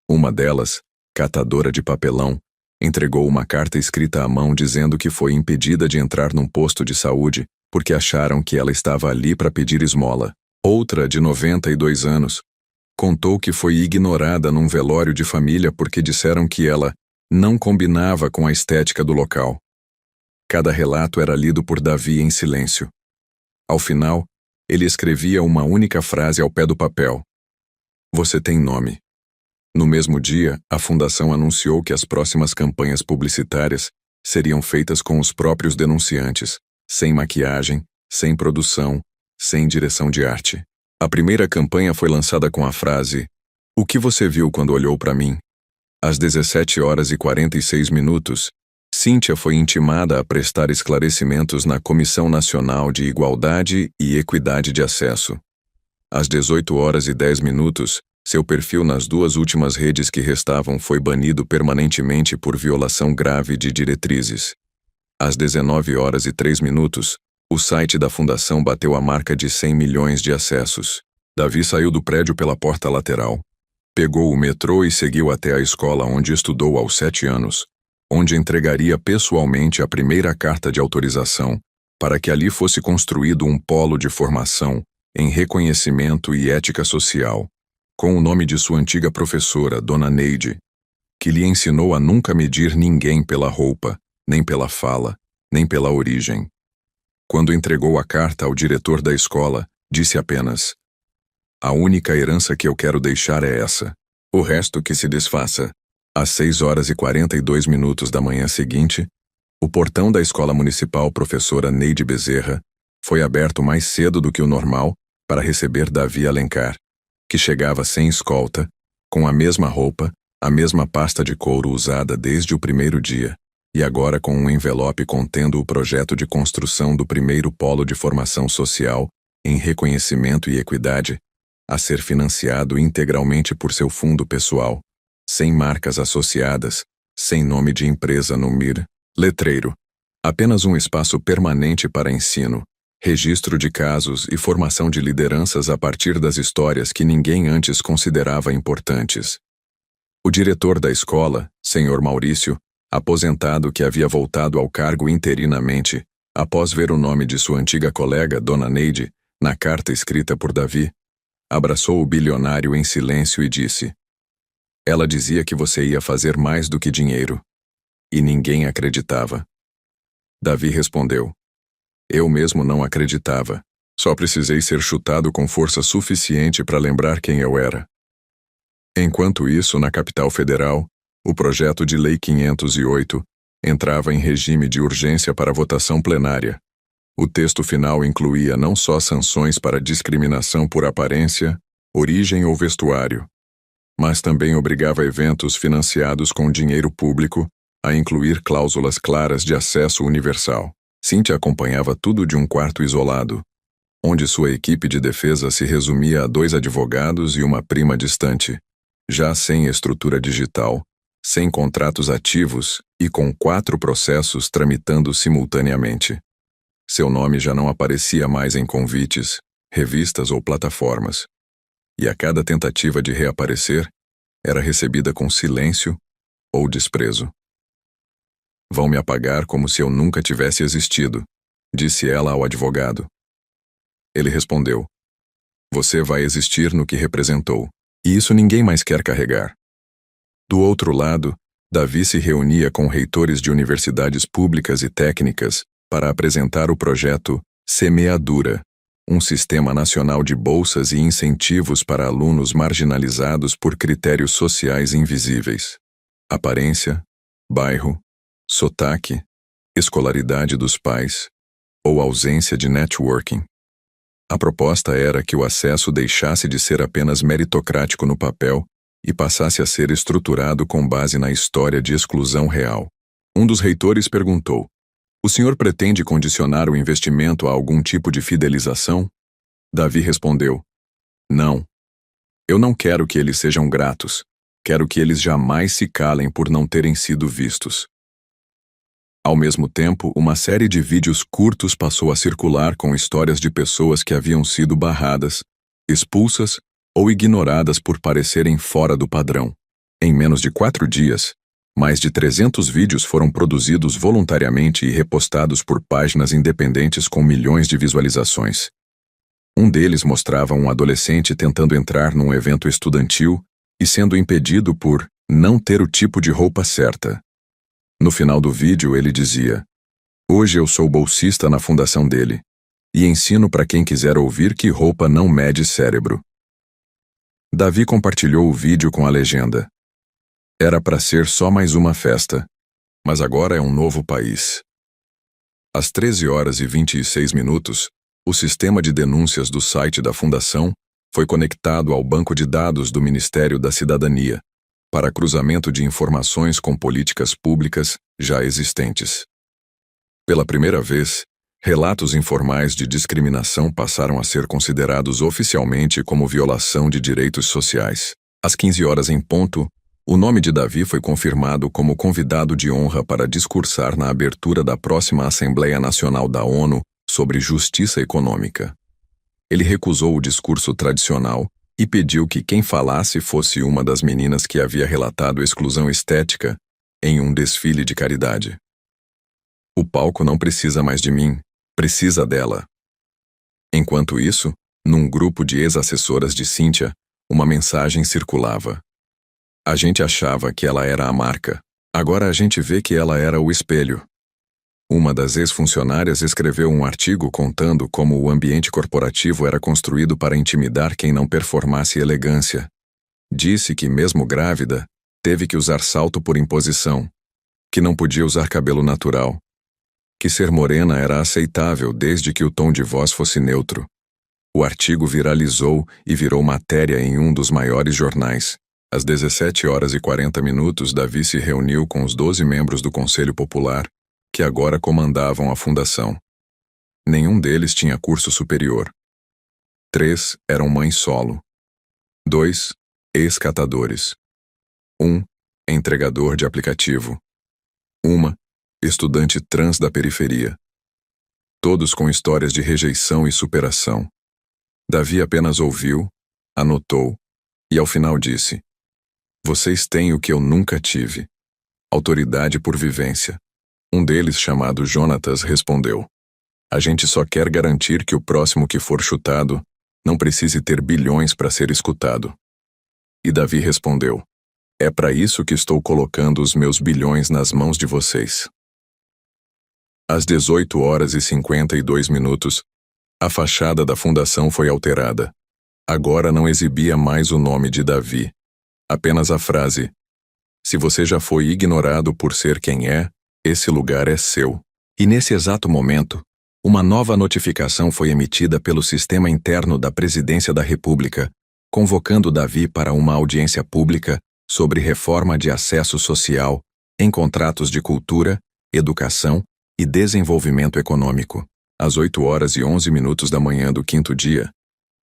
Uma delas, catadora de papelão, entregou uma carta escrita à mão dizendo que foi impedida de entrar num posto de saúde porque acharam que ela estava ali para pedir esmola. Outra, de 92 anos, contou que foi ignorada num velório de família porque disseram que ela não combinava com a estética do local. Cada relato era lido por Davi em silêncio. Ao final, ele escrevia uma única frase ao pé do papel: "Você tem nome." No mesmo dia, a fundação anunciou que as próximas campanhas publicitárias seriam feitas com os próprios denunciantes, sem maquiagem, sem produção, sem direção de arte. A primeira campanha foi lançada com a frase: "O que você viu quando olhou para mim?" Às 17h46, Cíntia foi intimada a prestar esclarecimentos na Comissão Nacional de Igualdade e Equidade de Acesso. Às 18h10, seu perfil nas 2 últimas redes que restavam foi banido permanentemente por violação grave de diretrizes. Às 19h03, o site da fundação bateu a marca de 100 milhões de acessos. Davi saiu do prédio pela porta lateral. Pegou o metrô e seguiu até a escola onde estudou aos 7 anos, onde entregaria pessoalmente a primeira carta de autorização para que ali fosse construído um polo de formação em reconhecimento e ética social, com o nome de sua antiga professora, Dona Neide, que lhe ensinou a nunca medir ninguém pela roupa, nem pela fala, nem pela origem. Quando entregou a carta ao diretor da escola, disse apenas: "A única herança que eu quero deixar é essa. O resto que se desfaça." Às 6h42 da manhã seguinte, o portão da Escola Municipal Professora Neide Bezerra foi aberto mais cedo do que o normal para receber Davi Alencar, que chegava sem escolta, com a mesma roupa, a mesma pasta de couro usada desde o primeiro dia, e agora com um envelope contendo o projeto de construção do primeiro polo de formação social em reconhecimento e equidade, a ser financiado integralmente por seu fundo pessoal, sem marcas associadas, sem nome de empresa no MIR, letreiro, apenas um espaço permanente para ensino, registro de casos e formação de lideranças a partir das histórias que ninguém antes considerava importantes. O diretor da escola, Sr. Maurício, aposentado que havia voltado ao cargo interinamente, após ver o nome de sua antiga colega, Dona Neide, na carta escrita por Davi, abraçou o bilionário em silêncio e disse: "Ela dizia que você ia fazer mais do que dinheiro." E ninguém acreditava. Davi respondeu: "Eu mesmo não acreditava. Só precisei ser chutado com força suficiente para lembrar quem eu era." Enquanto isso, na capital federal, o projeto de Lei 508 entrava em regime de urgência para votação plenária. O texto final incluía não só sanções para discriminação por aparência, origem ou vestuário, mas também obrigava eventos financiados com dinheiro público a incluir cláusulas claras de acesso universal. Cíntia acompanhava tudo de um quarto isolado, onde sua equipe de defesa se resumia a 2 advogados e uma prima distante, já sem estrutura digital, sem contratos ativos e com 4 processos tramitando simultaneamente. Seu nome já não aparecia mais em convites, revistas ou plataformas, e a cada tentativa de reaparecer era recebida com silêncio ou desprezo. "Vão me apagar como se eu nunca tivesse existido", disse ela ao advogado. Ele respondeu: "Você vai existir no que representou, e isso ninguém mais quer carregar." Do outro lado, Davi se reunia com reitores de universidades públicas e técnicas para apresentar o projeto Semeadura, um sistema nacional de bolsas e incentivos para alunos marginalizados por critérios sociais invisíveis: aparência, bairro, sotaque, escolaridade dos pais ou ausência de networking. A proposta era que o acesso deixasse de ser apenas meritocrático no papel e passasse a ser estruturado com base na história de exclusão real. Um dos reitores perguntou: "O senhor pretende condicionar o investimento a algum tipo de fidelização?" Davi respondeu: "Não. Eu não quero que eles sejam gratos. Quero que eles jamais se calem por não terem sido vistos." Ao mesmo tempo, uma série de vídeos curtos passou a circular com histórias de pessoas que haviam sido barradas, expulsas ou ignoradas por parecerem fora do padrão. Em menos de 4 dias, mais de 300 vídeos foram produzidos voluntariamente e repostados por páginas independentes com milhões de visualizações. Um deles mostrava um adolescente tentando entrar num evento estudantil e sendo impedido por não ter o tipo de roupa certa. No final do vídeo, ele dizia: "Hoje eu sou bolsista na fundação dele e ensino para quem quiser ouvir que roupa não mede cérebro." Davi compartilhou o vídeo com a legenda: "Era para ser só mais uma festa, mas agora é um novo país." Às 13h26, o sistema de denúncias do site da fundação foi conectado ao banco de dados do Ministério da Cidadania para cruzamento de informações com políticas públicas já existentes. Pela primeira vez, relatos informais de discriminação passaram a ser considerados oficialmente como violação de direitos sociais. Às 15h em ponto, o nome de Davi foi confirmado como convidado de honra para discursar na abertura da próxima Assembleia Nacional da ONU sobre Justiça Econômica. Ele recusou o discurso tradicional e pediu que quem falasse fosse uma das meninas que havia relatado exclusão estética em um desfile de caridade. "O palco não precisa mais de mim, precisa dela." Enquanto isso, num grupo de ex-assessoras de Cíntia, uma mensagem circulava: "A gente achava que ela era a marca. Agora a gente vê que ela era o espelho." Uma das ex-funcionárias escreveu um artigo contando como o ambiente corporativo era construído para intimidar quem não performasse elegância. Disse que, mesmo grávida, teve que usar salto por imposição, que não podia usar cabelo natural, que ser morena era aceitável desde que o tom de voz fosse neutro. O artigo viralizou e virou matéria em um dos maiores jornais. Às 17h40, Davi se reuniu com os 12 membros do Conselho Popular, que agora comandavam a fundação. Nenhum deles tinha curso superior. 3 eram mães solo. 2, ex-catadores. 1, entregador de aplicativo. 1, estudante trans da periferia. Todos com histórias de rejeição e superação. Davi apenas ouviu, anotou e ao final disse: "Vocês têm o que eu nunca tive: autoridade por vivência." Um deles, chamado Jonatas, respondeu: "A gente só quer garantir que o próximo que for chutado não precise ter bilhões para ser escutado." E Davi respondeu: "É para isso que estou colocando os meus bilhões nas mãos de vocês." Às 18h52, a fachada da fundação foi alterada. Agora não exibia mais o nome de Davi, apenas a frase: "Se você já foi ignorado por ser quem é, esse lugar é seu." E nesse exato momento, uma nova notificação foi emitida pelo sistema interno da Presidência da República, convocando Davi para uma audiência pública sobre reforma de acesso social em contratos de cultura, educação e desenvolvimento econômico. Às 8h11 do 5º dia,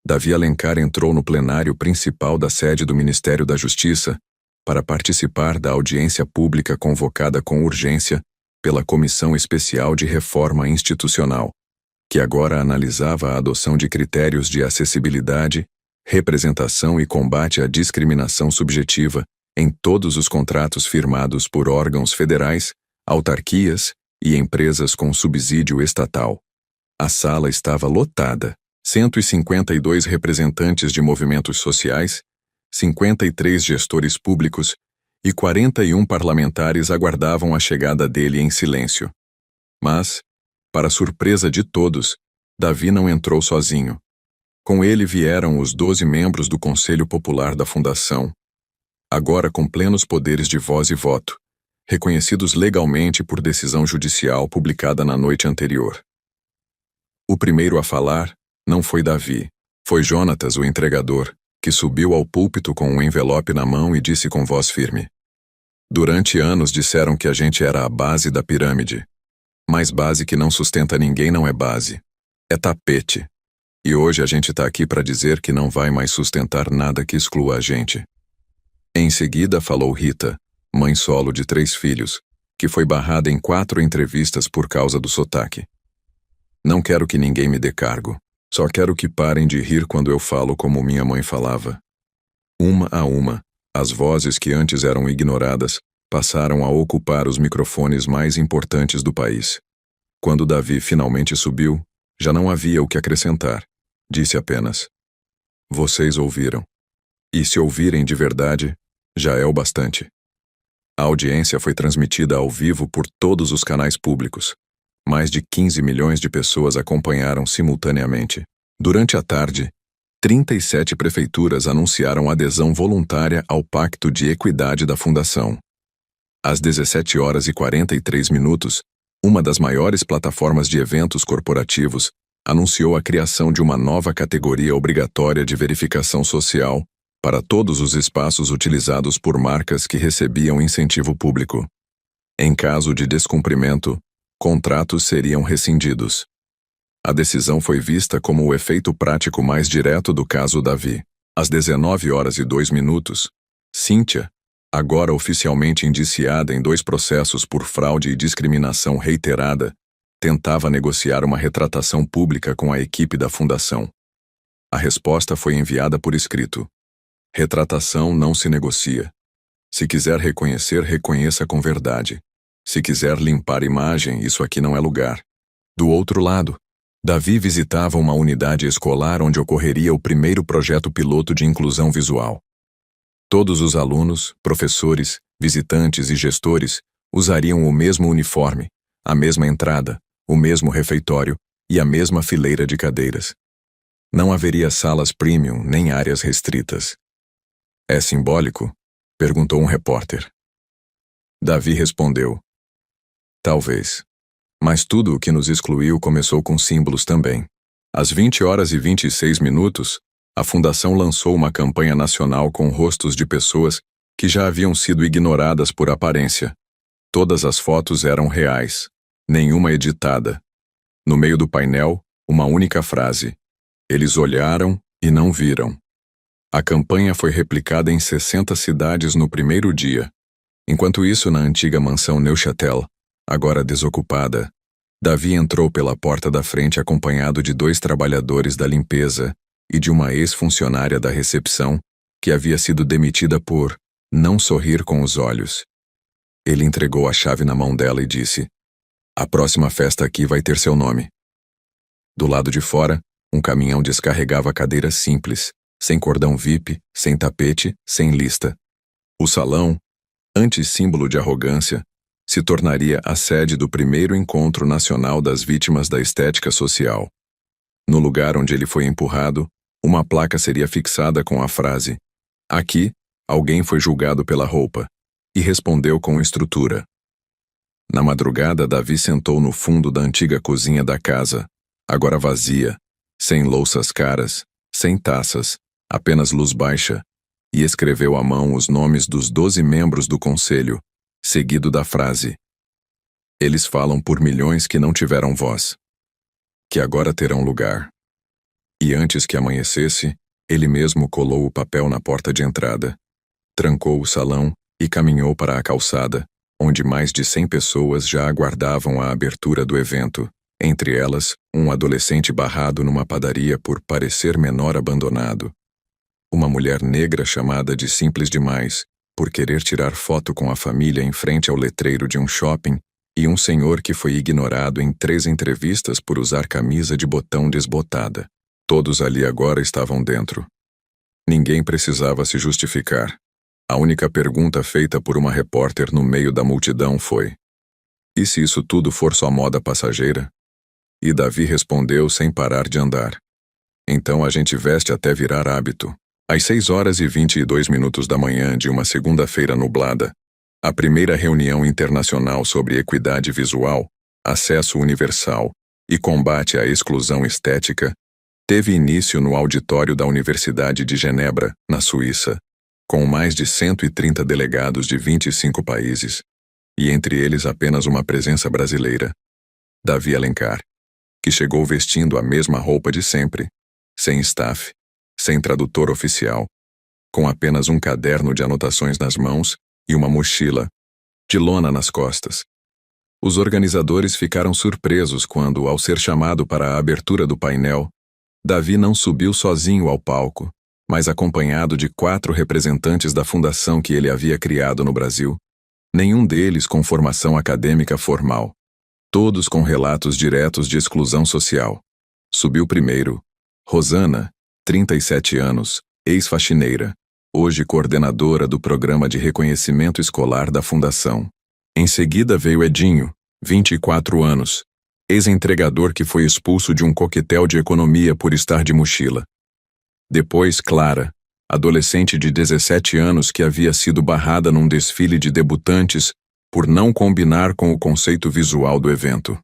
Davi Alencar entrou no plenário principal da sede do Ministério da Justiça para participar da audiência pública convocada com urgência pela Comissão Especial de Reforma Institucional, que agora analisava a adoção de critérios de acessibilidade, representação e combate à discriminação subjetiva em todos os contratos firmados por órgãos federais, autarquias e empresas com subsídio estatal. A sala estava lotada: 152 representantes de movimentos sociais, 53 gestores públicos e 41 parlamentares aguardavam a chegada dele em silêncio. Mas, para surpresa de todos, Davi não entrou sozinho. Com ele vieram os 12 membros do Conselho Popular da Fundação, agora com plenos poderes de voz e voto, reconhecidos legalmente por decisão judicial publicada na noite anterior. O primeiro a falar Não foi Davi. Foi Jonatas, o entregador, que subiu ao púlpito com um envelope na mão e disse com voz firme: Durante anos disseram que a gente era a base da pirâmide. Mas base que não sustenta ninguém não é base. É tapete. E hoje a gente tá aqui para dizer que não vai mais sustentar nada que exclua a gente. Em seguida falou Rita, mãe solo de 3 filhos, que foi barrada em 4 entrevistas por causa do sotaque. Não quero que ninguém me dê cargo. Só quero que parem de rir quando eu falo como minha mãe falava. Uma a uma, as vozes que antes eram ignoradas passaram a ocupar os microfones mais importantes do país. Quando Davi finalmente subiu, já não havia o que acrescentar. Disse apenas: Vocês ouviram. E se ouvirem de verdade, já é o bastante. A audiência foi transmitida ao vivo por todos os canais públicos. Mais de 15 milhões de pessoas acompanharam simultaneamente. Durante a tarde, 37 prefeituras anunciaram adesão voluntária ao Pacto de Equidade da Fundação. Às 17h43, uma das maiores plataformas de eventos corporativos anunciou a criação de uma nova categoria obrigatória de verificação social para todos os espaços utilizados por marcas que recebiam incentivo público. Em caso de descumprimento, contratos seriam rescindidos. A decisão foi vista como o efeito prático mais direto do caso Davi. Às 19h02, Cíntia, agora oficialmente indiciada em 2 processos por fraude e discriminação reiterada, tentava negociar uma retratação pública com a equipe da fundação. A resposta foi enviada por escrito: Retratação não se negocia. Se quiser reconhecer, reconheça com verdade. Se quiser limpar imagem, isso aqui não é lugar. Do outro lado, Davi visitava uma unidade escolar onde ocorreria o primeiro projeto piloto de inclusão visual. Todos os alunos, professores, visitantes e gestores usariam o mesmo uniforme, a mesma entrada, o mesmo refeitório e a mesma fileira de cadeiras. Não haveria salas premium nem áreas restritas. É simbólico? Perguntou um repórter. Davi respondeu: Talvez. Mas tudo o que nos excluiu começou com símbolos também. Às 20h26, a Fundação lançou uma campanha nacional com rostos de pessoas que já haviam sido ignoradas por aparência. Todas as fotos eram reais, nenhuma editada. No meio do painel, uma única frase: Eles olharam e não viram. A campanha foi replicada em 60 cidades no primeiro dia. Enquanto isso, na antiga mansão Neuchâtel, agora desocupada, Davi entrou pela porta da frente acompanhado de 2 trabalhadores da limpeza e de uma ex-funcionária da recepção que havia sido demitida por não sorrir com os olhos. Ele entregou a chave na mão dela e disse: A próxima festa aqui vai ter seu nome. Do lado de fora, um caminhão descarregava cadeiras simples, sem cordão VIP, sem tapete, sem lista. O salão, antes símbolo de arrogância, se tornaria a sede do primeiro encontro nacional das vítimas da estética social. No lugar onde ele foi empurrado, uma placa seria fixada com a frase: Aqui, alguém foi julgado pela roupa, e respondeu com estrutura. Na madrugada, Davi sentou no fundo da antiga cozinha da casa, agora vazia, sem louças caras, sem taças, apenas luz baixa, e escreveu à mão os nomes dos 12 membros do conselho, seguido da frase: Eles falam por milhões que não tiveram voz, que agora terão lugar. E antes que amanhecesse, ele mesmo colou o papel na porta de entrada, trancou o salão e caminhou para a calçada, onde mais de 100 pessoas já aguardavam a abertura do evento, entre elas, um adolescente barrado numa padaria por parecer menor abandonado. Uma mulher negra chamada de simples demais, por querer tirar foto com a família em frente ao letreiro de um shopping, e um senhor que foi ignorado em 3 entrevistas por usar camisa de botão desbotada. Todos ali agora estavam dentro. Ninguém precisava se justificar. A única pergunta feita por uma repórter no meio da multidão foi: E se isso tudo for só moda passageira? E Davi respondeu sem parar de andar: Então a gente veste até virar hábito. Às 6h22 da manhã de uma segunda-feira nublada, a primeira reunião internacional sobre equidade visual, acesso universal e combate à exclusão estética teve início no auditório da Universidade de Genebra, na Suíça, com mais de 130 delegados de 25 países, e entre eles apenas uma presença brasileira, Davi Alencar, que chegou vestindo a mesma roupa de sempre, sem staff, sem tradutor oficial, com apenas um caderno de anotações nas mãos e uma mochila de lona nas costas. Os organizadores ficaram surpresos quando, ao ser chamado para a abertura do painel, Davi não subiu sozinho ao palco, mas acompanhado de 4 representantes da fundação que ele havia criado no Brasil, nenhum deles com formação acadêmica formal, todos com relatos diretos de exclusão social. Subiu primeiro Rosana, 37 anos, ex-faxineira, hoje coordenadora do Programa de Reconhecimento Escolar da Fundação. Em seguida veio Edinho, 24 anos, ex-entregador que foi expulso de um coquetel de economia por estar de mochila. Depois Clara, adolescente de 17 anos que havia sido barrada num desfile de debutantes por não combinar com o conceito visual do evento.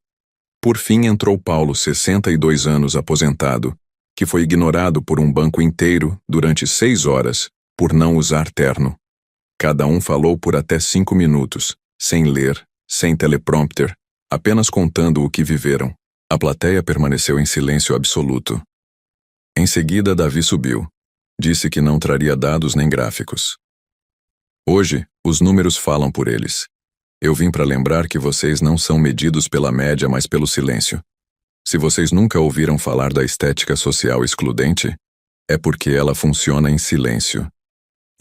Por fim entrou Paulo, 62 anos, aposentado, que foi ignorado por um banco inteiro durante 6 horas, por não usar terno. Cada um falou por até 5 minutos, sem ler, sem teleprompter, apenas contando o que viveram. A plateia permaneceu em silêncio absoluto. Em seguida, Davi subiu. Disse que não traria dados nem gráficos. Hoje, os números falam por eles. Eu vim para lembrar que vocês não são medidos pela média, mas pelo silêncio. Se vocês nunca ouviram falar da estética social excludente, é porque ela funciona em silêncio.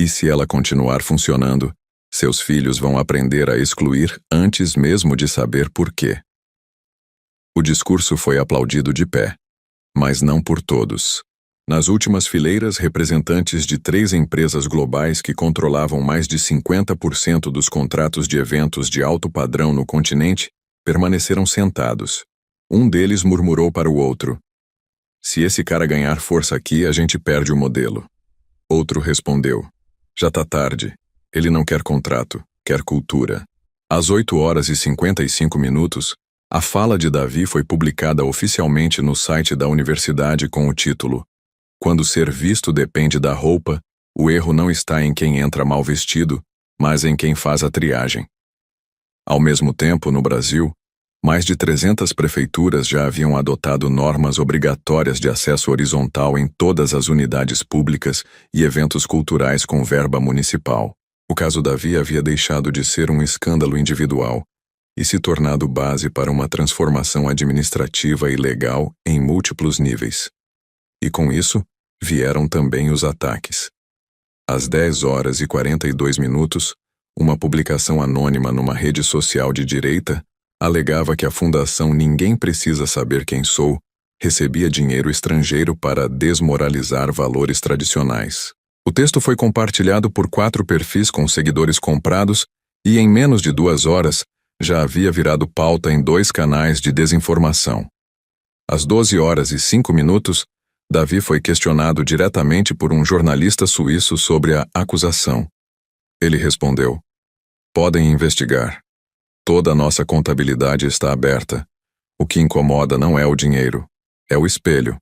E se ela continuar funcionando, seus filhos vão aprender a excluir antes mesmo de saber por quê. O discurso foi aplaudido de pé, mas não por todos. Nas últimas fileiras, representantes de 3 empresas globais que controlavam mais de 50% dos contratos de eventos de alto padrão no continente permaneceram sentados. Um deles murmurou para o outro: "Se esse cara ganhar força aqui, a gente perde o modelo." Outro respondeu: "Já tá tarde. Ele não quer contrato, quer cultura." Às 8h55, a fala de Davi foi publicada oficialmente no site da universidade com o título: "Quando ser visto depende da roupa, o erro não está em quem entra mal vestido, mas em quem faz a triagem." Ao mesmo tempo, no Brasil, mais de 300 prefeituras já haviam adotado normas obrigatórias de acesso horizontal em todas as unidades públicas e eventos culturais com verba municipal. O caso Davi havia deixado de ser um escândalo individual e se tornado base para uma transformação administrativa e legal em múltiplos níveis. E com isso, vieram também os ataques. Às 10h42, uma publicação anônima numa rede social de direita alegava que a Fundação Ninguém Precisa Saber Quem Sou recebia dinheiro estrangeiro para desmoralizar valores tradicionais. O texto foi compartilhado por 4 perfis com seguidores comprados e, em menos de 2 horas, já havia virado pauta em 2 canais de desinformação. Às 12h05, Davi foi questionado diretamente por um jornalista suíço sobre a acusação. Ele respondeu: "Podem investigar. Toda a nossa contabilidade está aberta. O que incomoda não é o dinheiro, é o espelho."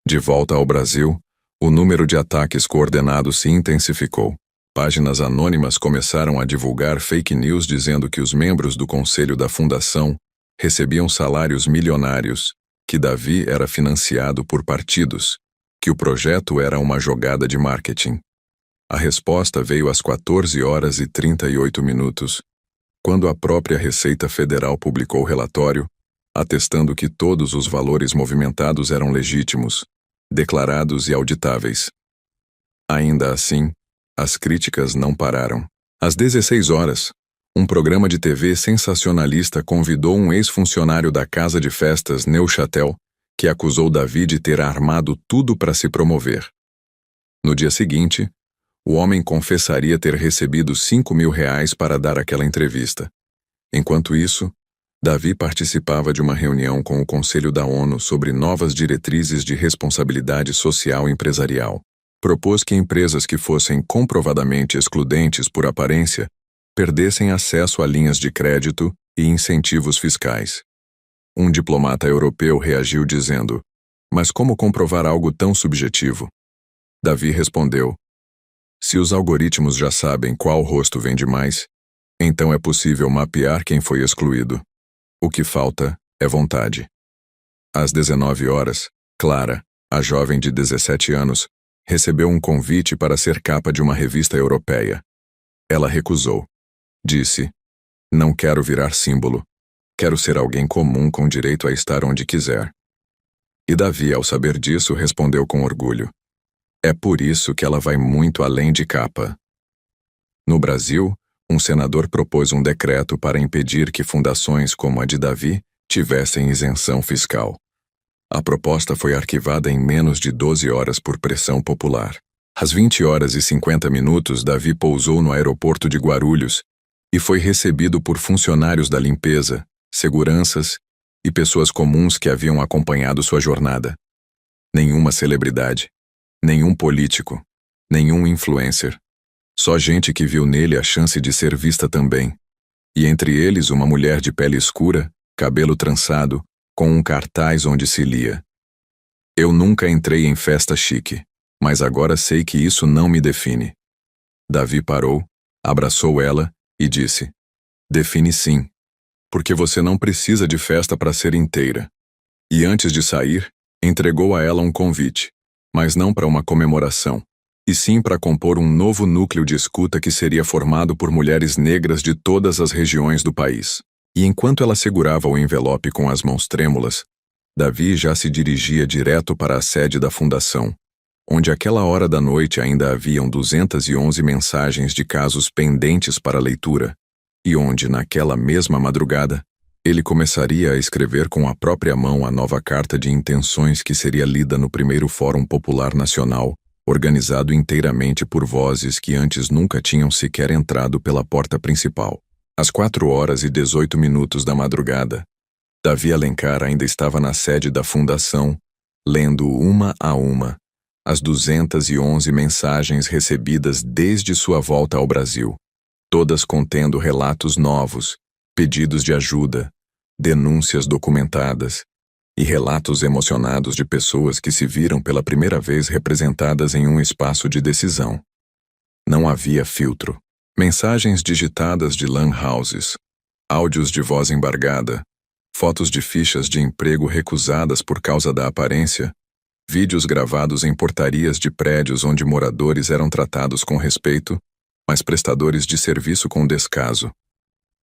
De volta ao Brasil, o número de ataques coordenados se intensificou. Páginas anônimas começaram a divulgar fake news dizendo que os membros do conselho da fundação recebiam salários milionários, que Davi era financiado por partidos, que o projeto era uma jogada de marketing. A resposta veio às 14h38, quando a própria Receita Federal publicou o relatório, atestando que todos os valores movimentados eram legítimos, declarados e auditáveis. Ainda assim, as críticas não pararam. Às 16h, um programa de TV sensacionalista convidou um ex-funcionário da casa de festas Neuchâtel, que acusou Davi de ter armado tudo para se promover. No dia seguinte, o homem confessaria ter recebido R$5.000 para dar aquela entrevista. Enquanto isso, Davi participava de uma reunião com o Conselho da ONU sobre novas diretrizes de responsabilidade social empresarial. Propôs que empresas que fossem comprovadamente excludentes por aparência perdessem acesso a linhas de crédito e incentivos fiscais. Um diplomata europeu reagiu dizendo: Mas como comprovar algo tão subjetivo? Davi respondeu: se os algoritmos já sabem qual rosto vende mais, então é possível mapear quem foi excluído. O que falta é vontade. Às 19 horas, Clara, a jovem de 17 anos, recebeu um convite para ser capa de uma revista europeia. Ela recusou. Disse: não quero virar símbolo. Quero ser alguém comum com direito a estar onde quiser. E Davi, ao saber disso, respondeu com orgulho: é por isso que ela vai muito além de capa. No Brasil, um senador propôs um decreto para impedir que fundações como a de Davi tivessem isenção fiscal. A proposta foi arquivada em menos de 12 horas por pressão popular. Às 20h50, Davi pousou no aeroporto de Guarulhos e foi recebido por funcionários da limpeza, seguranças e pessoas comuns que haviam acompanhado sua jornada. Nenhuma celebridade, nenhum político, nenhum influencer. Só gente que viu nele a chance de ser vista também. E entre eles uma mulher de pele escura, cabelo trançado, com um cartaz onde se lia: eu nunca entrei em festa chique, mas agora sei que isso não me define. Davi parou, abraçou ela e disse: define sim, porque você não precisa de festa para ser inteira. E antes de sair, entregou a ela um convite, mas não para uma comemoração, e sim para compor um novo núcleo de escuta que seria formado por mulheres negras de todas as regiões do país. E enquanto ela segurava o envelope com as mãos trêmulas, Davi já se dirigia direto para a sede da fundação, onde àquela hora da noite ainda haviam 211 mensagens de casos pendentes para leitura, e onde, naquela mesma madrugada, ele começaria a escrever com a própria mão a nova carta de intenções que seria lida no primeiro Fórum Popular Nacional, organizado inteiramente por vozes que antes nunca tinham sequer entrado pela porta principal. Às 4h18 da madrugada, Davi Alencar ainda estava na sede da fundação, lendo uma a uma as 211 mensagens recebidas desde sua volta ao Brasil, todas contendo relatos novos, pedidos de ajuda, denúncias documentadas e relatos emocionados de pessoas que se viram pela primeira vez representadas em um espaço de decisão. Não havia filtro. Mensagens digitadas de lan houses, áudios de voz embargada, fotos de fichas de emprego recusadas por causa da aparência, vídeos gravados em portarias de prédios onde moradores eram tratados com respeito, mas prestadores de serviço com descaso.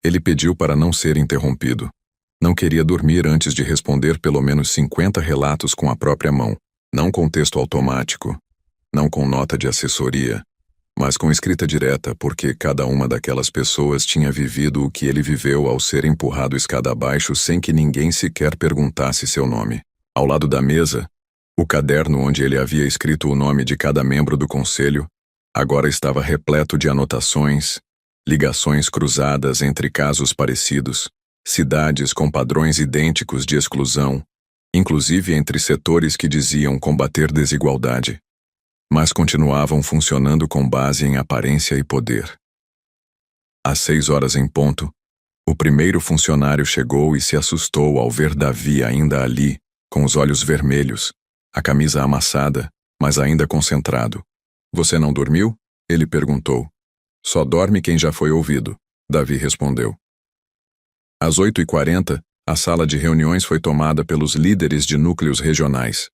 Ele pediu para não ser interrompido. Não queria dormir antes de responder pelo menos 50 relatos com a própria mão, não com texto automático, não com nota de assessoria, mas com escrita direta, porque cada uma daquelas pessoas tinha vivido o que ele viveu ao ser empurrado escada abaixo sem que ninguém sequer perguntasse seu nome. Ao lado da mesa, o caderno onde ele havia escrito o nome de cada membro do conselho agora estava repleto de anotações, ligações cruzadas entre casos parecidos, cidades com padrões idênticos de exclusão, inclusive entre setores que diziam combater desigualdade, mas continuavam funcionando com base em aparência e poder. Às 6h em ponto, o primeiro funcionário chegou e se assustou ao ver Davi ainda ali, com os olhos vermelhos, a camisa amassada, mas ainda concentrado. Você não dormiu? Ele perguntou. Só dorme quem já foi ouvido, Davi respondeu. Às 8h40, a sala de reuniões foi tomada pelos líderes de núcleos regionais.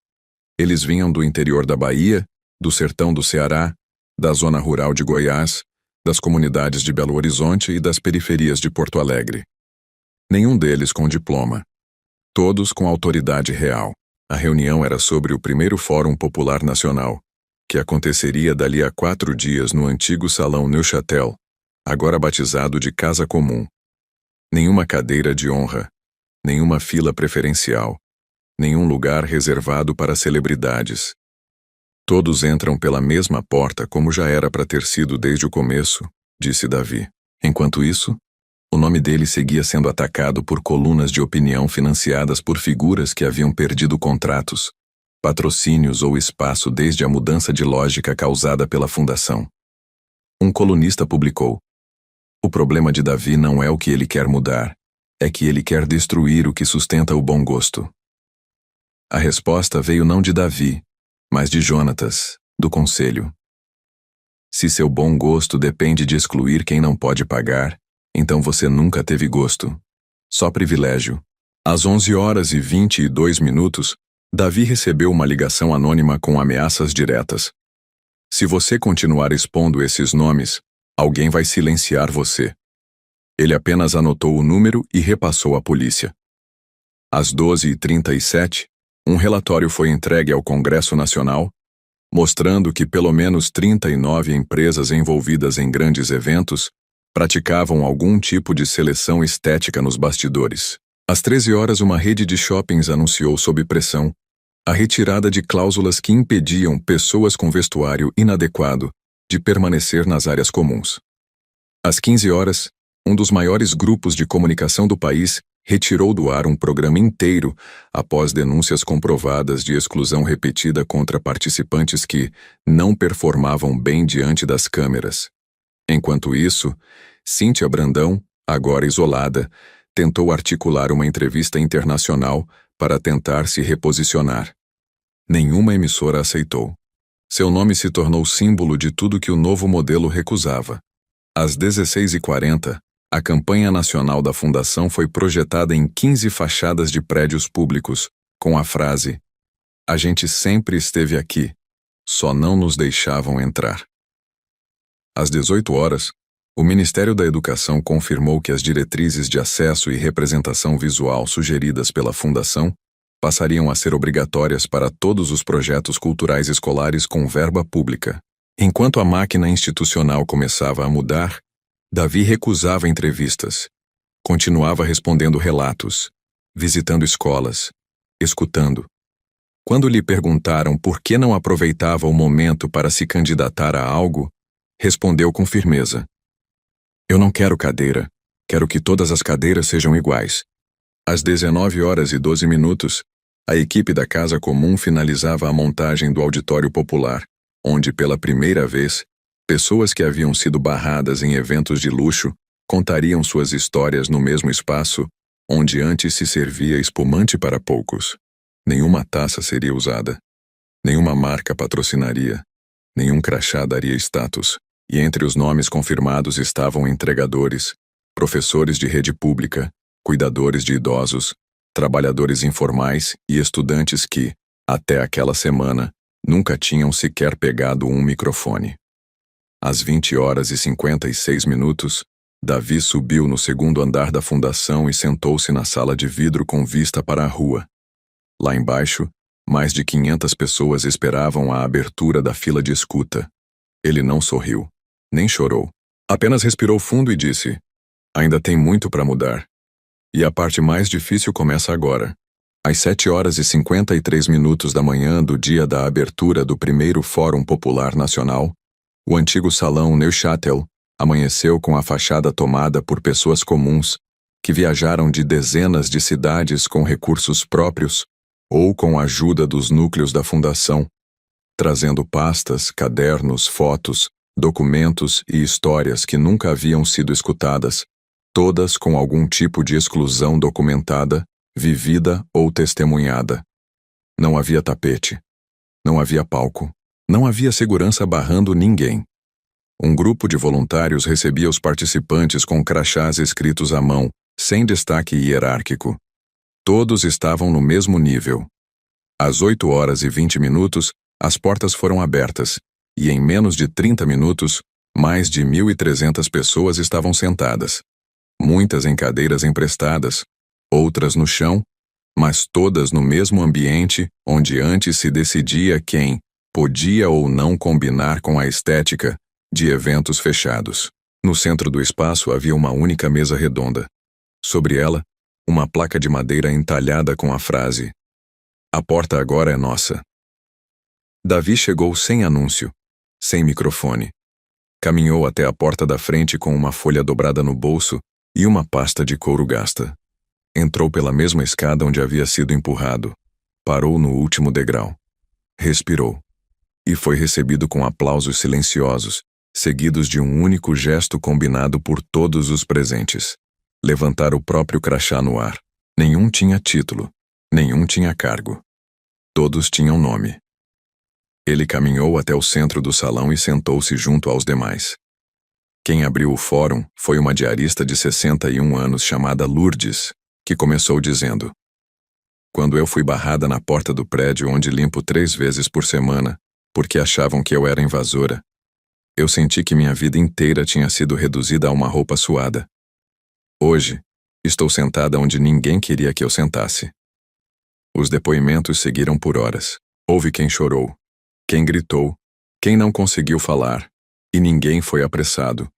Eles vinham do interior da Bahia, do sertão do Ceará, da zona rural de Goiás, das comunidades de Belo Horizonte e das periferias de Porto Alegre. Nenhum deles com diploma. Todos com autoridade real. A reunião era sobre o primeiro Fórum Popular Nacional, que aconteceria dali a 4 dias no antigo Salão Neuchâtel, agora batizado de Casa Comum. Nenhuma cadeira de honra, nenhuma fila preferencial, nenhum lugar reservado para celebridades. Todos entram pela mesma porta como já era para ter sido desde o começo, disse Davi. Enquanto isso, o nome dele seguia sendo atacado por colunas de opinião financiadas por figuras que haviam perdido contratos, patrocínios ou espaço desde a mudança de lógica causada pela fundação. Um colunista publicou: o problema de Davi não é o que ele quer mudar, é que ele quer destruir o que sustenta o bom gosto. A resposta veio não de Davi, mas de Jonatas, do conselho. Se seu bom gosto depende de excluir quem não pode pagar, então você nunca teve gosto. Só privilégio. Às 11h22, Davi recebeu uma ligação anônima com ameaças diretas. Se você continuar expondo esses nomes, alguém vai silenciar você. Ele apenas anotou o número e repassou à polícia. Às 12h37, um relatório foi entregue ao Congresso Nacional, mostrando que pelo menos 39 empresas envolvidas em grandes eventos praticavam algum tipo de seleção estética nos bastidores. Às 13h, uma rede de shoppings anunciou sob pressão a retirada de cláusulas que impediam pessoas com vestuário inadequado de permanecer nas áreas comuns. Às 15h, um dos maiores grupos de comunicação do país retirou do ar um programa inteiro após denúncias comprovadas de exclusão repetida contra participantes que não performavam bem diante das câmeras. Enquanto isso, Cíntia Brandão, agora isolada, tentou articular uma entrevista internacional para tentar se reposicionar. Nenhuma emissora aceitou. Seu nome se tornou símbolo de tudo que o novo modelo recusava. Às 16h40, a campanha nacional da Fundação foi projetada em 15 fachadas de prédios públicos, com a frase: "A gente sempre esteve aqui, só não nos deixavam entrar." Às 18h, o Ministério da Educação confirmou que as diretrizes de acesso e representação visual sugeridas pela Fundação passariam a ser obrigatórias para todos os projetos culturais escolares com verba pública. Enquanto a máquina institucional começava a mudar, Davi recusava entrevistas. Continuava respondendo relatos, visitando escolas, escutando. Quando lhe perguntaram por que não aproveitava o momento para se candidatar a algo, respondeu com firmeza: "Eu não quero cadeira, quero que todas as cadeiras sejam iguais." Às 19h12, a equipe da Casa Comum finalizava a montagem do auditório popular, onde pela primeira vez, pessoas que haviam sido barradas em eventos de luxo contariam suas histórias no mesmo espaço onde antes se servia espumante para poucos. Nenhuma taça seria usada. Nenhuma marca patrocinaria. Nenhum crachá daria status. E entre os nomes confirmados estavam entregadores, professores de rede pública, cuidadores de idosos, trabalhadores informais e estudantes que, até aquela semana, nunca tinham sequer pegado um microfone. Às 20h56, Davi subiu no segundo andar da fundação e sentou-se na sala de vidro com vista para a rua. Lá embaixo, mais de 500 pessoas esperavam a abertura da fila de escuta. Ele não sorriu, nem chorou. Apenas respirou fundo e disse: "Ainda tem muito para mudar. E a parte mais difícil começa agora." Às 7h53 da manhã do dia da abertura do primeiro Fórum Popular Nacional, o antigo Salão Neuchâtel amanheceu com a fachada tomada por pessoas comuns que viajaram de dezenas de cidades com recursos próprios ou com a ajuda dos núcleos da Fundação, trazendo pastas, cadernos, fotos, documentos e histórias que nunca haviam sido escutadas, todas com algum tipo de exclusão documentada, vivida ou testemunhada. Não havia tapete. Não havia palco. Não havia segurança barrando ninguém. Um grupo de voluntários recebia os participantes com crachás escritos à mão, sem destaque hierárquico. Todos estavam no mesmo nível. Às 8h20, as portas foram abertas, e em menos de 30 minutos, mais de 1.300 pessoas estavam sentadas. Muitas em cadeiras emprestadas, outras no chão, mas todas no mesmo ambiente onde antes se decidia quem podia ou não combinar com a estética de eventos fechados. No centro do espaço havia uma única mesa redonda. Sobre ela, uma placa de madeira entalhada com a frase: "A porta agora é nossa." Davi chegou sem anúncio, sem microfone. Caminhou até a porta da frente com uma folha dobrada no bolso e uma pasta de couro gasta. Entrou pela mesma escada onde havia sido empurrado. Parou no último degrau. Respirou. E foi recebido com aplausos silenciosos, seguidos de um único gesto combinado por todos os presentes: levantar o próprio crachá no ar. Nenhum tinha título, nenhum tinha cargo. Todos tinham nome. Ele caminhou até o centro do salão e sentou-se junto aos demais. Quem abriu o fórum foi uma diarista de 61 anos chamada Lourdes, que começou dizendo: "Quando eu fui barrada na porta do prédio onde limpo 3 vezes por semana, porque achavam que eu era invasora, eu senti que minha vida inteira tinha sido reduzida a uma roupa suada. Hoje, estou sentada onde ninguém queria que eu sentasse." Os depoimentos seguiram por horas. Houve quem chorou, quem gritou, quem não conseguiu falar, e ninguém foi apressado.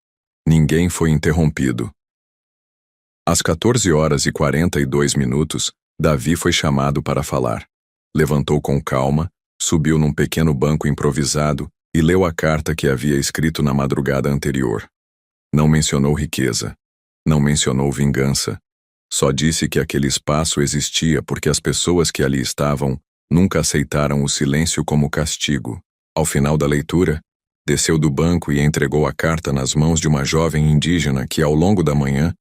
Ninguém foi interrompido. Às 14h42, Davi foi chamado para falar. Levantou com calma, subiu num pequeno banco improvisado e leu a carta que havia escrito na madrugada anterior. Não mencionou riqueza. Não mencionou vingança. Só disse que aquele espaço existia porque as pessoas que ali estavam nunca aceitaram o silêncio como castigo. Ao final da leitura, desceu do banco e entregou a carta nas mãos de uma jovem indígena que, ao longo da manhã,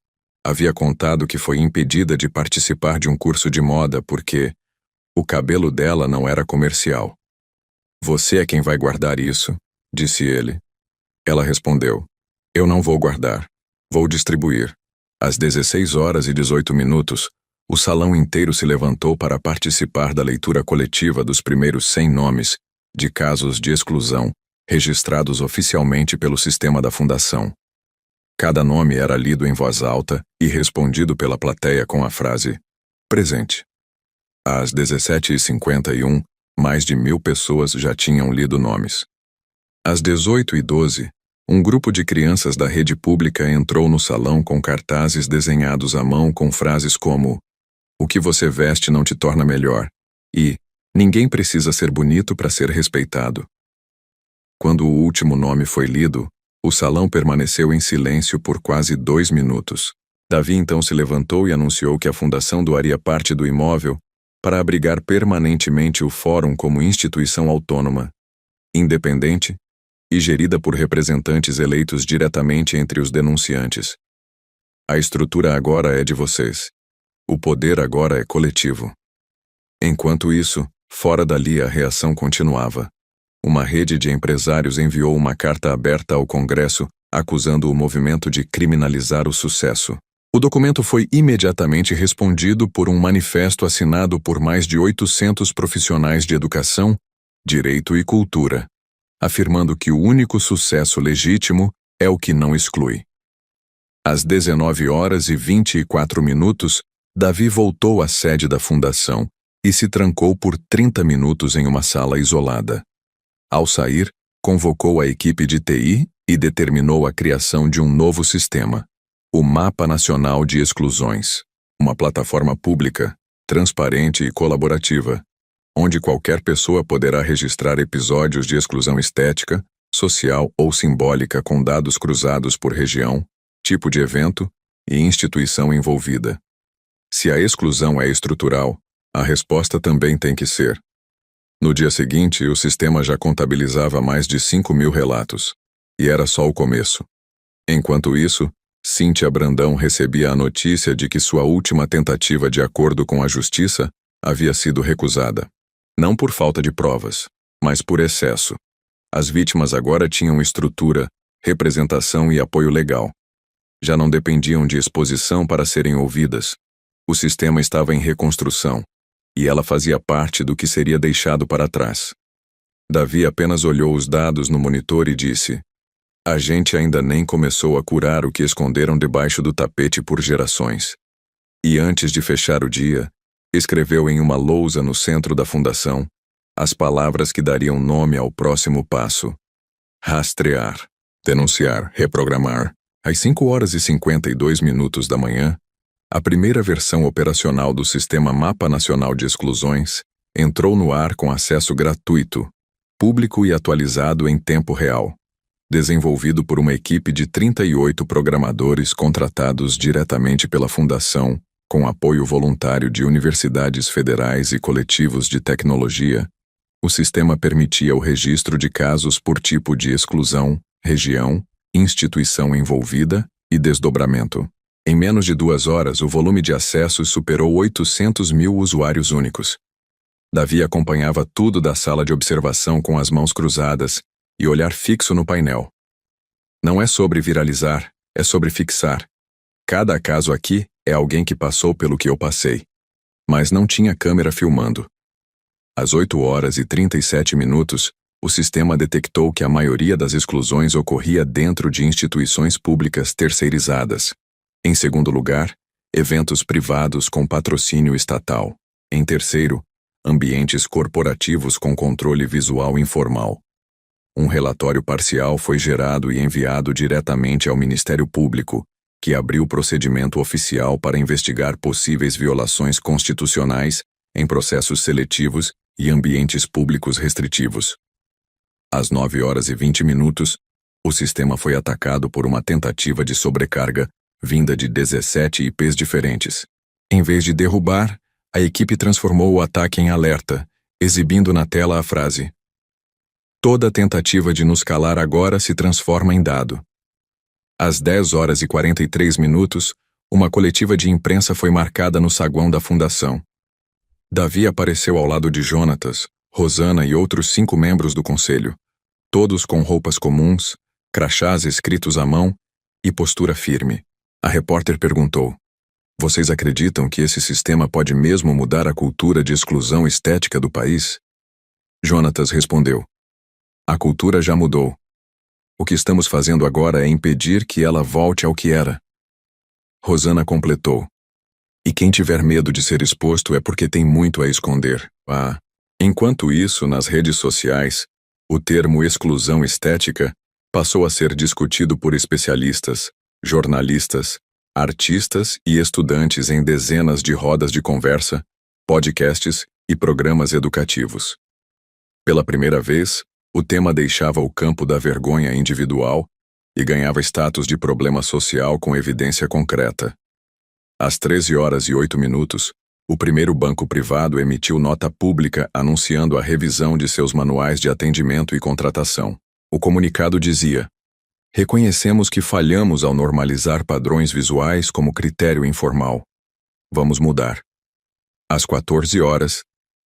havia contado que foi impedida de participar de um curso de moda porque o cabelo dela não era comercial. "Você é quem vai guardar isso", disse ele. Ela respondeu: "Eu não vou guardar. Vou distribuir." Às 16h18, o salão inteiro se levantou para participar da leitura coletiva dos primeiros 100 nomes de casos de exclusão registrados oficialmente pelo sistema da Fundação. Cada nome era lido em voz alta e respondido pela plateia com a frase "presente". Às 17h51, mais de 1.000 pessoas já tinham lido nomes. Às 18h12, um grupo de crianças da rede pública entrou no salão com cartazes desenhados à mão com frases como "O que você veste não te torna melhor" e "Ninguém precisa ser bonito para ser respeitado." Quando o último nome foi lido, o salão permaneceu em silêncio por quase 2 minutos. Davi então se levantou e anunciou que a fundação doaria parte do imóvel para abrigar permanentemente o fórum como instituição autônoma, independente e gerida por representantes eleitos diretamente entre os denunciantes. "A estrutura agora é de vocês. O poder agora é coletivo." Enquanto isso, fora dali a reação continuava. Uma rede de empresários enviou uma carta aberta ao Congresso acusando o movimento de criminalizar o sucesso. O documento foi imediatamente respondido por um manifesto assinado por mais de 800 profissionais de educação, direito e cultura, afirmando que o único sucesso legítimo é o que não exclui. Às 19h24, Davi voltou à sede da fundação e se trancou por 30 minutos em uma sala isolada. Ao sair, convocou a equipe de TI e determinou a criação de um novo sistema, o Mapa Nacional de Exclusões, uma plataforma pública, transparente e colaborativa, onde qualquer pessoa poderá registrar episódios de exclusão estética, social ou simbólica com dados cruzados por região, tipo de evento e instituição envolvida. Se a exclusão é estrutural, a resposta também tem que ser. No dia seguinte, o sistema já contabilizava mais de 5.000 relatos, e era só o começo. Enquanto isso, Cíntia Brandão recebia a notícia de que sua última tentativa de acordo com a justiça havia sido recusada. Não por falta de provas, mas por excesso. As vítimas agora tinham estrutura, representação e apoio legal. Já não dependiam de exposição para serem ouvidas. O sistema estava em reconstrução, e ela fazia parte do que seria deixado para trás. Davi apenas olhou os dados no monitor e disse: "A gente ainda nem começou a curar o que esconderam debaixo do tapete por gerações." E antes de fechar o dia, escreveu em uma lousa no centro da fundação as palavras que dariam nome ao próximo passo: rastrear, denunciar, reprogramar. Às 5h52 da manhã, a primeira versão operacional do Sistema Mapa Nacional de Exclusões entrou no ar com acesso gratuito, público e atualizado em tempo real, desenvolvido por uma equipe de 38 programadores contratados diretamente pela Fundação, com apoio voluntário de universidades federais e coletivos de tecnologia. O sistema permitia o registro de casos por tipo de exclusão, região, instituição envolvida e desdobramento. Em menos de 2 horas, o volume de acessos superou 800.000 usuários únicos. Davi acompanhava tudo da sala de observação com as mãos cruzadas e olhar fixo no painel. Não é sobre viralizar, é sobre fixar. Cada caso aqui é alguém que passou pelo que eu passei. Mas não tinha câmera filmando. Às 8h37, o sistema detectou que a maioria das exclusões ocorria dentro de instituições públicas terceirizadas. Em segundo lugar, eventos privados com patrocínio estatal. Em terceiro, ambientes corporativos com controle visual informal. Um relatório parcial foi gerado e enviado diretamente ao Ministério Público, que abriu procedimento oficial para investigar possíveis violações constitucionais em processos seletivos e ambientes públicos restritivos. Às 9h20, o sistema foi atacado por uma tentativa de sobrecarga vinda de 17 IPs diferentes. Em vez de derrubar, a equipe transformou o ataque em alerta, exibindo na tela a frase: "Toda tentativa de nos calar agora se transforma em dado." Às 10h43, uma coletiva de imprensa foi marcada no saguão da fundação. Davi apareceu ao lado de Jonatas, Rosana e outros 5 membros do conselho, todos com roupas comuns, crachás escritos à mão e postura firme. A repórter perguntou: "Vocês acreditam que esse sistema pode mesmo mudar a cultura de exclusão estética do país?" Jonatas respondeu: "A cultura já mudou. O que estamos fazendo agora é impedir que ela volte ao que era." Rosana completou: "E quem tiver medo de ser exposto é porque tem muito a esconder." Enquanto isso, nas redes sociais, o termo exclusão estética passou a ser discutido por especialistas, jornalistas, artistas e estudantes em dezenas de rodas de conversa, podcasts e programas educativos. Pela primeira vez, o tema deixava o campo da vergonha individual e ganhava status de problema social com evidência concreta. Às 13h08, o primeiro banco privado emitiu nota pública anunciando a revisão de seus manuais de atendimento e contratação. O comunicado dizia: "Reconhecemos que falhamos ao normalizar padrões visuais como critério informal. Vamos mudar." Às 14h,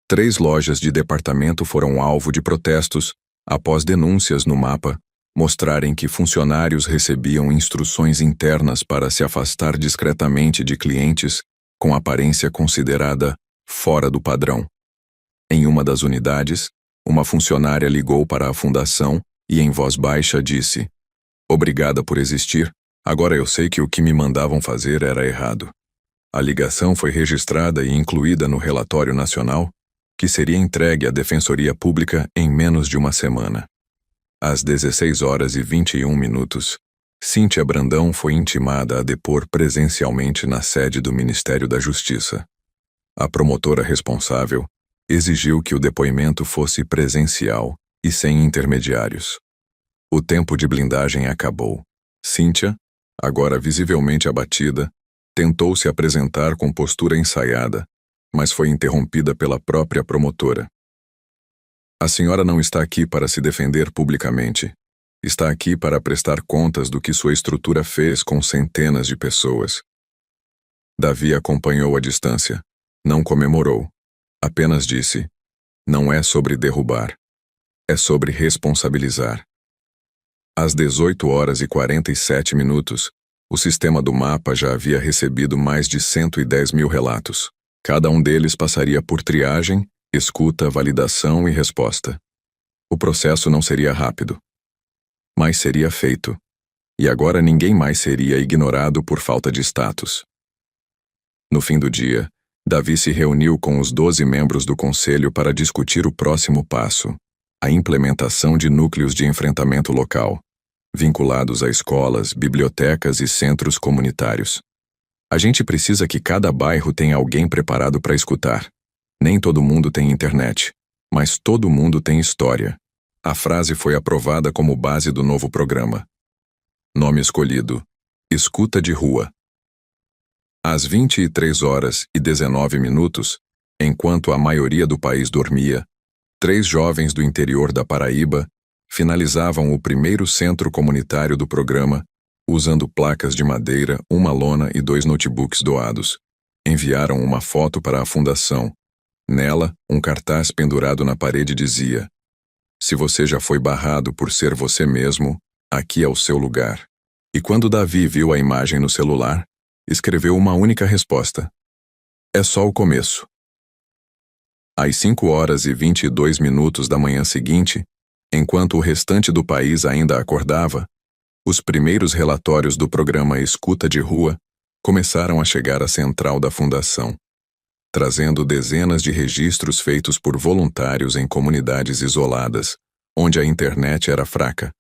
3 lojas de departamento foram alvo de protestos após denúncias no mapa mostrarem que funcionários recebiam instruções internas para se afastar discretamente de clientes com aparência considerada fora do padrão. Em uma das unidades, uma funcionária ligou para a fundação e em voz baixa disse: "Obrigada por existir, agora eu sei que o que me mandavam fazer era errado." A ligação foi registrada e incluída no relatório nacional, que seria entregue à Defensoria Pública em menos de uma semana. Às 16h21, Cíntia Brandão foi intimada a depor presencialmente na sede do Ministério da Justiça. A promotora responsável exigiu que o depoimento fosse presencial e sem intermediários. O tempo de blindagem acabou. Cíntia, agora visivelmente abatida, tentou se apresentar com postura ensaiada, mas foi interrompida pela própria promotora. "A senhora não está aqui para se defender publicamente. Está aqui para prestar contas do que sua estrutura fez com centenas de pessoas." Davi acompanhou à distância. Não comemorou. Apenas disse: "Não é sobre derrubar. É sobre responsabilizar." Às 18h47, o sistema do mapa já havia recebido mais de 110 mil relatos. Cada um deles passaria por triagem, escuta, validação e resposta. O processo não seria rápido, mas seria feito. E agora ninguém mais seria ignorado por falta de status. No fim do dia, Davi se reuniu com os 12 membros do conselho para discutir o próximo passo: a implementação de núcleos de enfrentamento local, vinculados a escolas, bibliotecas e centros comunitários. A gente precisa que cada bairro tenha alguém preparado para escutar. Nem todo mundo tem internet, mas todo mundo tem história. A frase foi aprovada como base do novo programa. Nome escolhido: Escuta de Rua. Às 23h19, enquanto a maioria do país dormia, 3 jovens do interior da Paraíba finalizavam o primeiro centro comunitário do programa, usando placas de madeira, uma lona e 2 notebooks doados. Enviaram uma foto para a fundação, Nela, um cartaz pendurado na parede dizia: "Se você já foi barrado por ser você mesmo, aqui é o seu lugar." E quando Davi viu a imagem no celular, escreveu uma única resposta: "É só o começo." Às 5h22 da manhã seguinte, enquanto o restante do país ainda acordava, os primeiros relatórios do programa Escuta de Rua começaram a chegar à central da fundação, trazendo dezenas de registros feitos por voluntários em comunidades isoladas, onde a internet era fraca,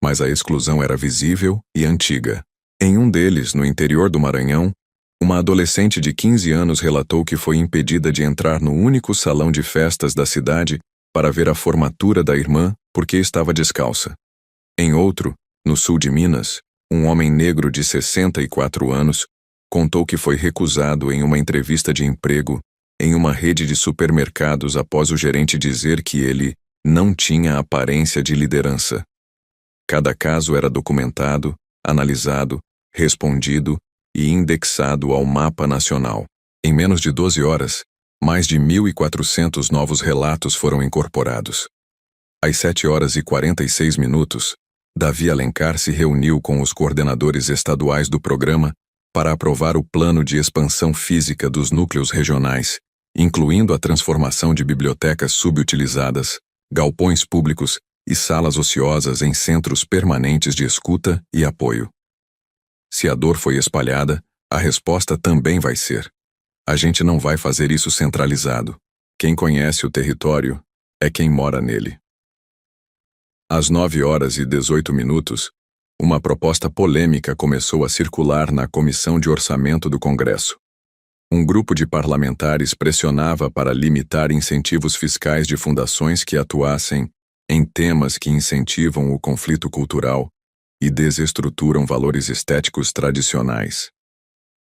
mas a exclusão era visível e antiga. Em um deles, no interior do Maranhão, uma adolescente de 15 anos relatou que foi impedida de entrar no único salão de festas da cidade para ver a formatura da irmã porque estava descalça. Em outro, no sul de Minas, um homem negro de 64 anos contou que foi recusado em uma entrevista de emprego em uma rede de supermercados após o gerente dizer que ele não tinha aparência de liderança. Cada caso era documentado, analisado, respondido e indexado ao mapa nacional. Em menos de 12 horas, mais de 1.400 novos relatos foram incorporados. Às 7h46, Davi Alencar se reuniu com os coordenadores estaduais do programa para aprovar o plano de expansão física dos núcleos regionais, incluindo a transformação de bibliotecas subutilizadas, galpões públicos e salas ociosas em centros permanentes de escuta e apoio. Se a dor foi espalhada, a resposta também vai ser: a gente não vai fazer isso centralizado. Quem conhece o território é quem mora nele. Às 9h18, uma proposta polêmica começou a circular na Comissão de Orçamento do Congresso. Um grupo de parlamentares pressionava para limitar incentivos fiscais de fundações que atuassem em temas que incentivam o conflito cultural e desestruturam valores estéticos tradicionais.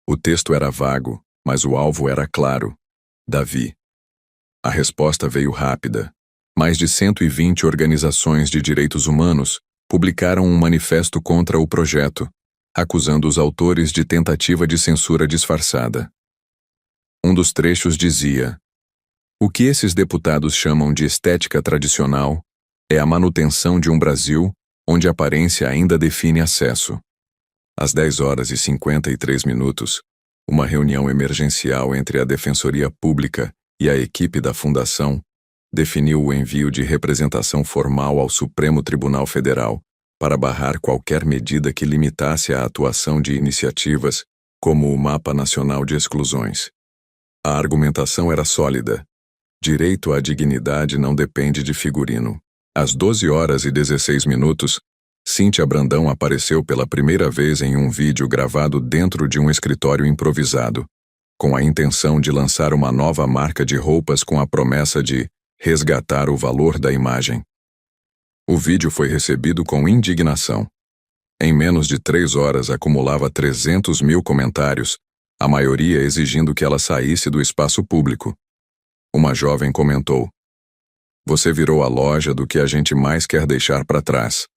O texto era vago, mas o alvo era claro: Davi. A resposta veio rápida. Mais de 120 organizações de direitos humanos publicaram um manifesto contra o projeto, acusando os autores de tentativa de censura disfarçada. Um dos trechos dizia: "O que esses deputados chamam de estética tradicional é a manutenção de um Brasil onde a aparência ainda define acesso." Às 10h53, uma reunião emergencial entre a Defensoria Pública e a equipe da Fundação definiu o envio de representação formal ao Supremo Tribunal Federal para barrar qualquer medida que limitasse a atuação de iniciativas como o Mapa Nacional de Exclusões. A argumentação era sólida: direito à dignidade não depende de figurino. Às 12h16, Cíntia Brandão apareceu pela primeira vez em um vídeo gravado dentro de um escritório improvisado, com a intenção de lançar uma nova marca de roupas com a promessa de resgatar o valor da imagem. O vídeo foi recebido com indignação. Em menos de 3 horas acumulava 300 mil comentários, a maioria exigindo que ela saísse do espaço público. Uma jovem comentou: "Você virou a loja do que a gente mais quer deixar para trás."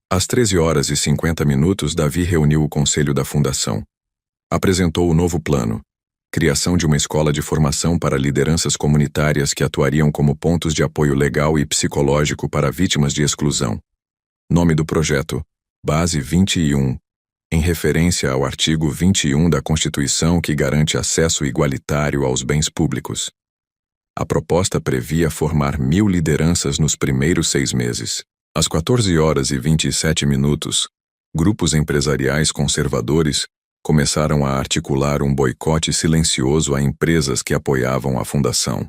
Às 13h50, Davi reuniu o conselho da fundação. Apresentou o novo plano: criação de uma escola de formação para lideranças comunitárias que atuariam como pontos de apoio legal e psicológico para vítimas de exclusão. Nome do projeto: Base 21, em referência ao artigo 21 da Constituição que garante acesso igualitário aos bens públicos. A proposta previa formar 1.000 lideranças nos primeiros 6 meses. Às 14h27, grupos empresariais conservadores começaram a articular um boicote silencioso a empresas que apoiavam a fundação.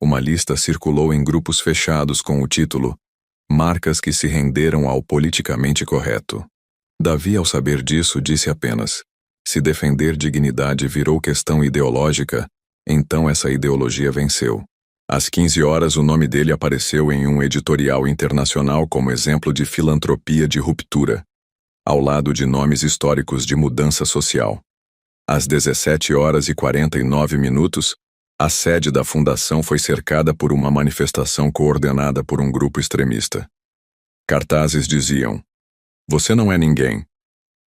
Uma lista circulou em grupos fechados com o título "Marcas que se renderam ao politicamente correto." Davi, ao saber disso, disse apenas: se defender dignidade virou questão ideológica, então essa ideologia venceu. Às 15 horas, o nome dele apareceu em um editorial internacional como exemplo de filantropia de ruptura, ao lado de nomes históricos de mudança social. Às 17h49, a sede da fundação foi cercada por uma manifestação coordenada por um grupo extremista. Cartazes diziam: "Você não é ninguém.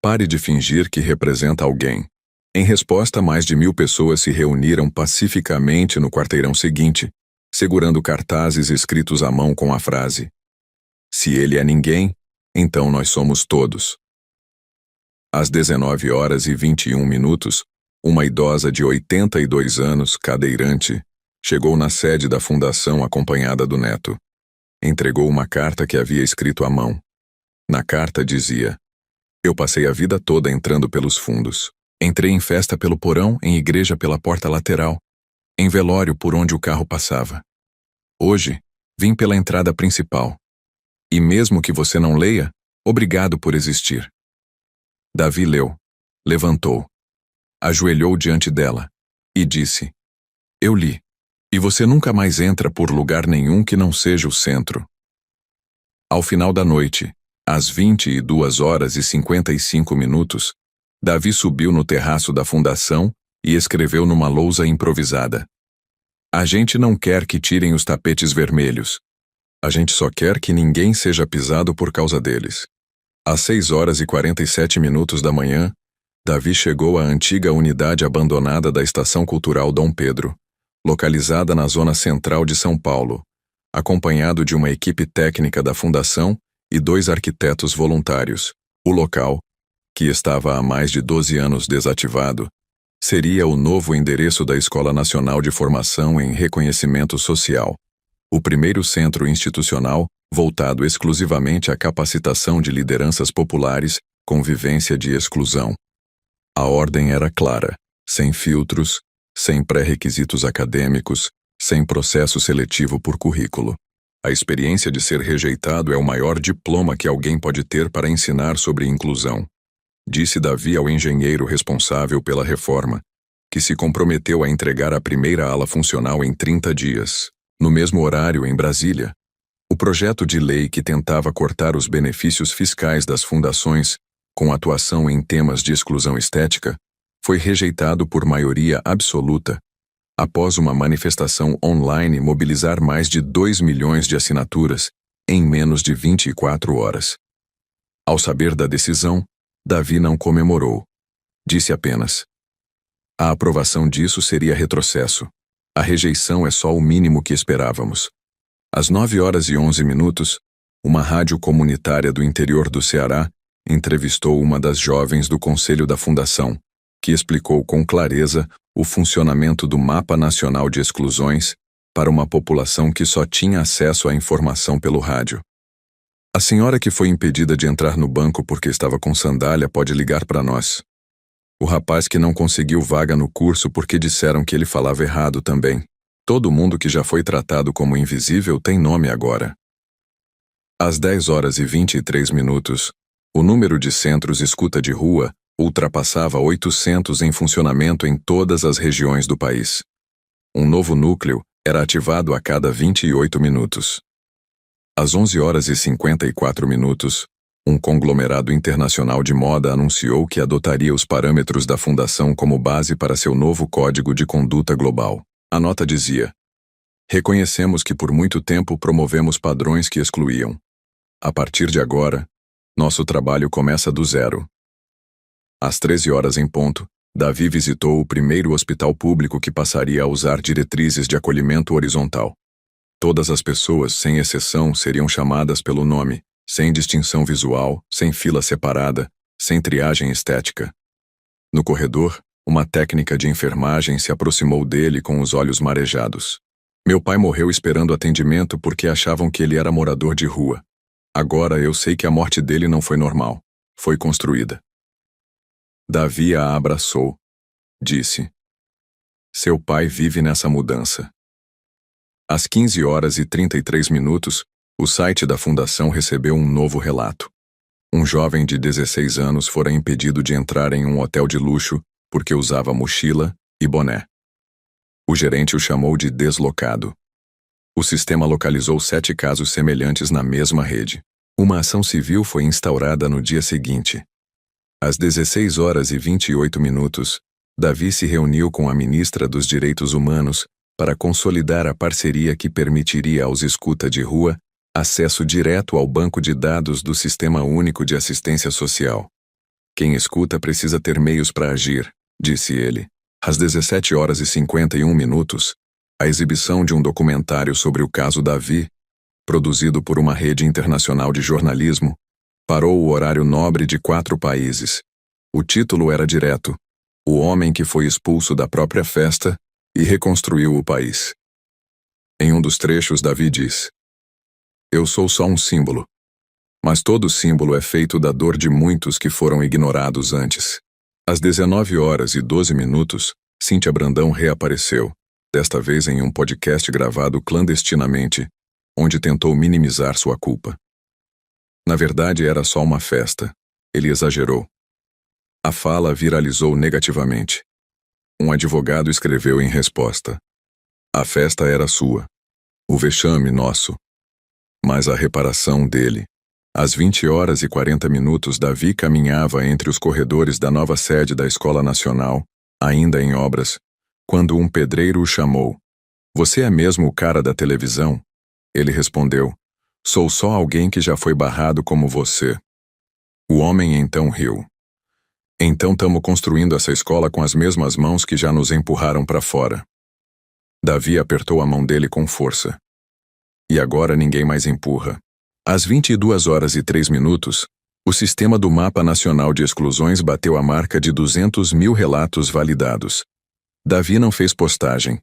Pare de fingir que representa alguém. Em resposta, mais de 1.000 pessoas se reuniram pacificamente no quarteirão seguinte, segurando cartazes escritos à mão com a frase: "Se ele é ninguém, então nós somos todos." Às 19h21, uma idosa de 82 anos, cadeirante, chegou na sede da fundação acompanhada do neto. Entregou uma carta que havia escrito à mão. Na carta dizia: "Eu passei a vida toda entrando pelos fundos. Entrei em festa pelo porão, em igreja pela porta lateral, em velório por onde o carro passava. Hoje, vim pela entrada principal. E mesmo que você não leia, obrigado por existir." Davi leu, levantou, ajoelhou diante dela e disse: "Eu li. E você nunca mais entra por lugar nenhum que não seja o centro." Ao final da noite, às 22h55, Davi subiu no terraço da fundação e escreveu numa lousa improvisada: "A gente não quer que tirem os tapetes vermelhos. A gente só quer que ninguém seja pisado por causa deles." Às 6h47 da manhã, Davi chegou à antiga unidade abandonada da Estação Cultural Dom Pedro, localizada na zona central de São Paulo, acompanhado de uma equipe técnica da fundação e 2 arquitetos voluntários. O local, que estava há mais de 12 anos desativado, seria o novo endereço da Escola Nacional de Formação em Reconhecimento Social, o primeiro centro institucional voltado exclusivamente à capacitação de lideranças populares com vivência de exclusão. A ordem era clara: sem filtros, sem pré-requisitos acadêmicos, sem processo seletivo por currículo. A experiência de ser rejeitado é o maior diploma que alguém pode ter para ensinar sobre inclusão, disse Davi ao engenheiro responsável pela reforma, que se comprometeu a entregar a primeira ala funcional em 30 dias. No mesmo horário, em Brasília, o projeto de lei que tentava cortar os benefícios fiscais das fundações, com atuação em temas de exclusão estética, foi rejeitado por maioria absoluta, após uma manifestação online mobilizar mais de 2 milhões de assinaturas em menos de 24 horas. Ao saber da decisão, Davi não comemorou. Disse apenas: "A aprovação disso seria retrocesso. A rejeição é só o mínimo que esperávamos." Às 9h11, uma rádio comunitária do interior do Ceará entrevistou uma das jovens do Conselho da Fundação, que explicou com clareza o funcionamento do Mapa Nacional de Exclusões para uma população que só tinha acesso à informação pelo rádio. "A senhora que foi impedida de entrar no banco porque estava com sandália pode ligar para nós. O rapaz que não conseguiu vaga no curso porque disseram que ele falava errado também. Todo mundo que já foi tratado como invisível tem nome agora." Às 10h23, o número de centros escuta de rua ultrapassava 800 em funcionamento em todas as regiões do país. Um novo núcleo era ativado a cada 28 minutos. Às 11h54, um conglomerado internacional de moda anunciou que adotaria os parâmetros da fundação como base para seu novo Código de Conduta Global. A nota dizia: "Reconhecemos que por muito tempo promovemos padrões que excluíam. A partir de agora, nosso trabalho começa do zero." Às 13h em ponto, Davi visitou o primeiro hospital público que passaria a usar diretrizes de acolhimento horizontal. Todas as pessoas, sem exceção, seriam chamadas pelo nome, sem distinção visual, sem fila separada, sem triagem estética. No corredor, uma técnica de enfermagem se aproximou dele com os olhos marejados. "Meu pai morreu esperando atendimento porque achavam que ele era morador de rua. Agora eu sei que a morte dele não foi normal. Foi construída." Davi a abraçou. Disse: "Seu pai vive nessa mudança." Às 15h33, o site da fundação recebeu um novo relato. Um jovem de 16 anos fora impedido de entrar em um hotel de luxo porque usava mochila e boné. O gerente o chamou de deslocado. O sistema localizou 7 casos semelhantes na mesma rede. Uma ação civil foi instaurada no dia seguinte. Às 16h28, Davi se reuniu com a ministra dos Direitos Humanos para consolidar a parceria que permitiria aos escuta de rua acesso direto ao banco de dados do Sistema Único de Assistência Social. Quem escuta precisa ter meios para agir, disse ele. Às 17h51, a exibição de um documentário sobre o caso Davi, produzido por uma rede internacional de jornalismo, parou o horário nobre de 4 países. O título era direto: O homem que foi expulso da própria festa e reconstruiu o país. Em um dos trechos, Davi diz: Eu sou só um símbolo. Mas todo símbolo é feito da dor de muitos que foram ignorados antes. Às 19h12, Cíntia Brandão reapareceu, desta vez em um podcast gravado clandestinamente, onde tentou minimizar sua culpa. Na verdade, era só uma festa. Ele exagerou. A fala viralizou negativamente. Um advogado escreveu em resposta: A festa era sua. O vexame nosso. Mas a reparação dele. Às 20h40, Davi caminhava entre os corredores da nova sede da Escola Nacional, ainda em obras, quando um pedreiro o chamou. Você é mesmo o cara da televisão? Ele respondeu: Sou só alguém que já foi barrado como você. O homem então riu. Então tamo construindo essa escola com as mesmas mãos que já nos empurraram para fora. Davi apertou a mão dele com força. E agora ninguém mais empurra. Às 22h03, o sistema do Mapa Nacional de Exclusões bateu a marca de 200 mil relatos validados. Davi não fez postagem.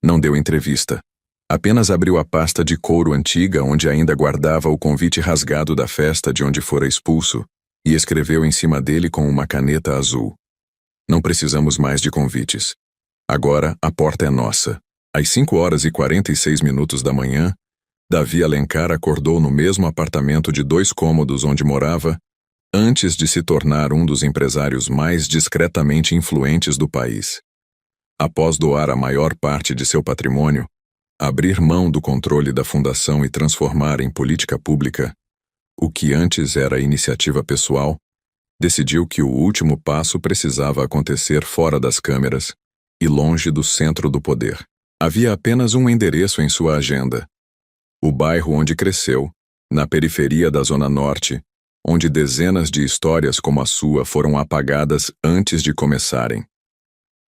Não deu entrevista. Apenas abriu a pasta de couro antiga onde ainda guardava o convite rasgado da festa de onde fora expulso e escreveu em cima dele com uma caneta azul: Não precisamos mais de convites. Agora a porta é nossa. Às 5h46 da manhã, Davi Alencar acordou no mesmo apartamento de 2 cômodos onde morava, antes de se tornar um dos empresários mais discretamente influentes do país. Após doar a maior parte de seu patrimônio, abrir mão do controle da fundação e transformar em política pública, o que antes era iniciativa pessoal, decidiu que o último passo precisava acontecer fora das câmeras e longe do centro do poder. Havia apenas um endereço em sua agenda: o bairro onde cresceu, na periferia da Zona Norte, onde dezenas de histórias como a sua foram apagadas antes de começarem.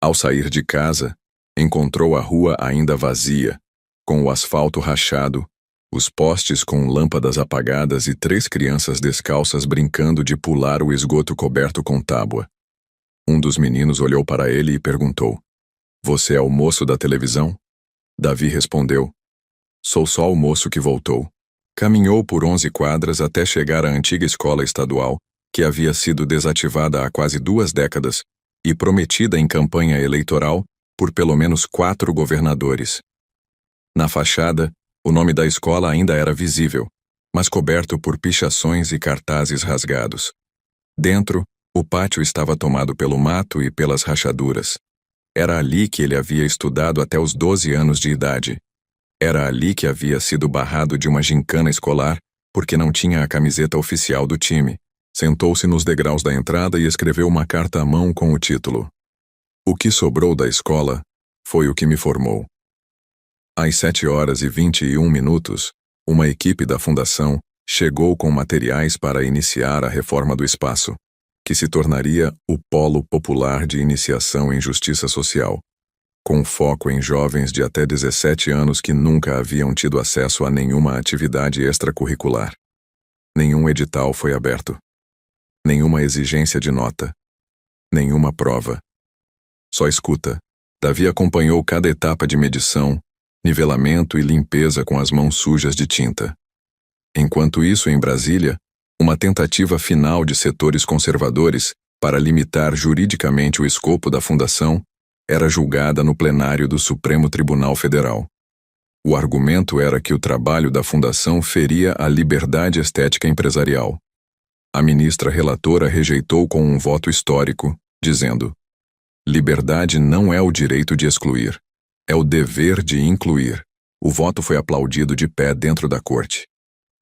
Ao sair de casa, encontrou a rua ainda vazia, com o asfalto rachado, os postes com lâmpadas apagadas e 3 crianças descalças brincando de pular o esgoto coberto com tábua. Um dos meninos olhou para ele e perguntou: Você é o moço da televisão? Davi respondeu: Sou só o moço que voltou. Caminhou por 11 quadras até chegar à antiga escola estadual, que havia sido desativada há quase 2 décadas e prometida em campanha eleitoral por pelo menos 4 governadores. Na fachada, o nome da escola ainda era visível, mas coberto por pichações e cartazes rasgados. Dentro, o pátio estava tomado pelo mato e pelas rachaduras. Era ali que ele havia estudado até os 12 anos de idade. Era ali que havia sido barrado de uma gincana escolar porque não tinha a camiseta oficial do time. Sentou-se nos degraus da entrada e escreveu uma carta à mão com o título: O que sobrou da escola foi o que me formou. Às 7h21, uma equipe da fundação chegou com materiais para iniciar a reforma do espaço, que se tornaria o Polo Popular de Iniciação em Justiça Social, com foco em jovens de até 17 anos que nunca haviam tido acesso a nenhuma atividade extracurricular. Nenhum edital foi aberto. Nenhuma exigência de nota. Nenhuma prova. Só escuta. Davi acompanhou cada etapa de medição, nivelamento e limpeza com as mãos sujas de tinta. Enquanto isso, em Brasília, uma tentativa final de setores conservadores para limitar juridicamente o escopo da fundação era julgada no plenário do Supremo Tribunal Federal. O argumento era que o trabalho da fundação feria a liberdade estética empresarial. A ministra relatora rejeitou com um voto histórico, dizendo: Liberdade não é o direito de excluir. É o dever de incluir. O voto foi aplaudido de pé dentro da corte.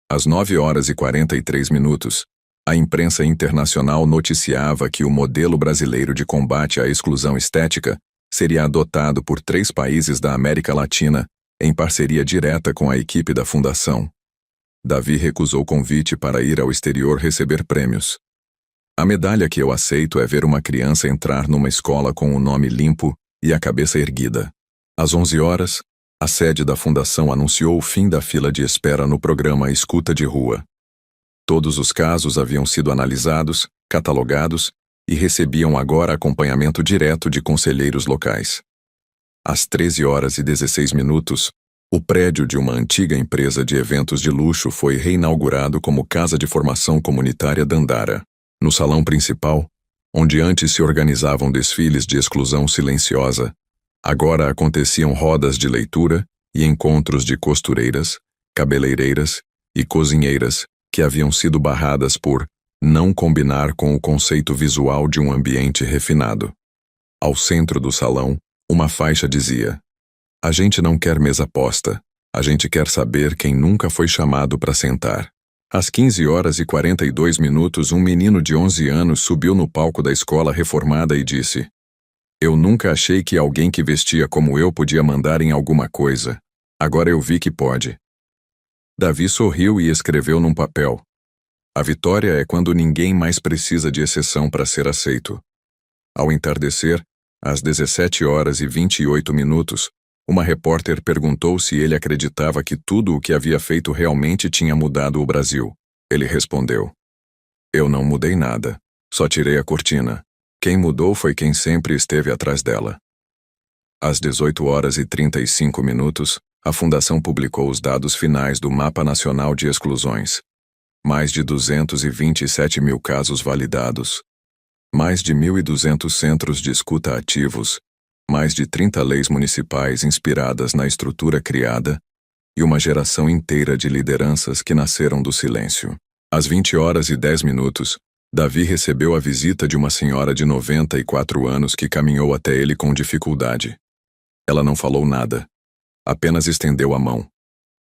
Às 9h43, a imprensa internacional noticiava que o modelo brasileiro de combate à exclusão estética seria adotado por 3 países da América Latina, em parceria direta com a equipe da fundação. Davi recusou convite para ir ao exterior receber prêmios. A medalha que eu aceito é ver uma criança entrar numa escola com o nome limpo e a cabeça erguida. Às 11 horas, a sede da fundação anunciou o fim da fila de espera no programa Escuta de Rua. Todos os casos haviam sido analisados, catalogados e recebiam agora acompanhamento direto de conselheiros locais. Às 13 horas e 16 minutos, o prédio de uma antiga empresa de eventos de luxo foi reinaugurado como Casa de Formação Comunitária Dandara. No salão principal, onde antes se organizavam desfiles de exclusão silenciosa, agora aconteciam rodas de leitura e encontros de costureiras, cabeleireiras e cozinheiras que haviam sido barradas por não combinar com o conceito visual de um ambiente refinado. Ao centro do salão, uma faixa dizia: "A gente não quer mesa posta, a gente quer saber quem nunca foi chamado para sentar." Às 15 horas e 42 minutos, um menino de 11 anos subiu no palco da escola reformada e disse: "Eu nunca achei que alguém que vestia como eu podia mandar em alguma coisa. Agora eu vi que pode." Davi sorriu e escreveu num papel: "A vitória é quando ninguém mais precisa de exceção para ser aceito." Ao entardecer, às 17 horas e 28 minutos, uma repórter perguntou se ele acreditava que tudo o que havia feito realmente tinha mudado o Brasil. Ele respondeu: "Eu não mudei nada, só tirei a cortina. Quem mudou foi quem sempre esteve atrás dela." Às 18 horas e 35 minutos, a Fundação publicou os dados finais do Mapa Nacional de Exclusões. Mais de 227 mil casos validados. Mais de 1.200 centros de escuta ativos. Mais de 30 leis municipais inspiradas na estrutura criada. E uma geração inteira de lideranças que nasceram do silêncio. Às 20 horas e 10 minutos, Davi recebeu a visita de uma senhora de 94 anos que caminhou até ele com dificuldade. Ela não falou nada. Apenas estendeu a mão.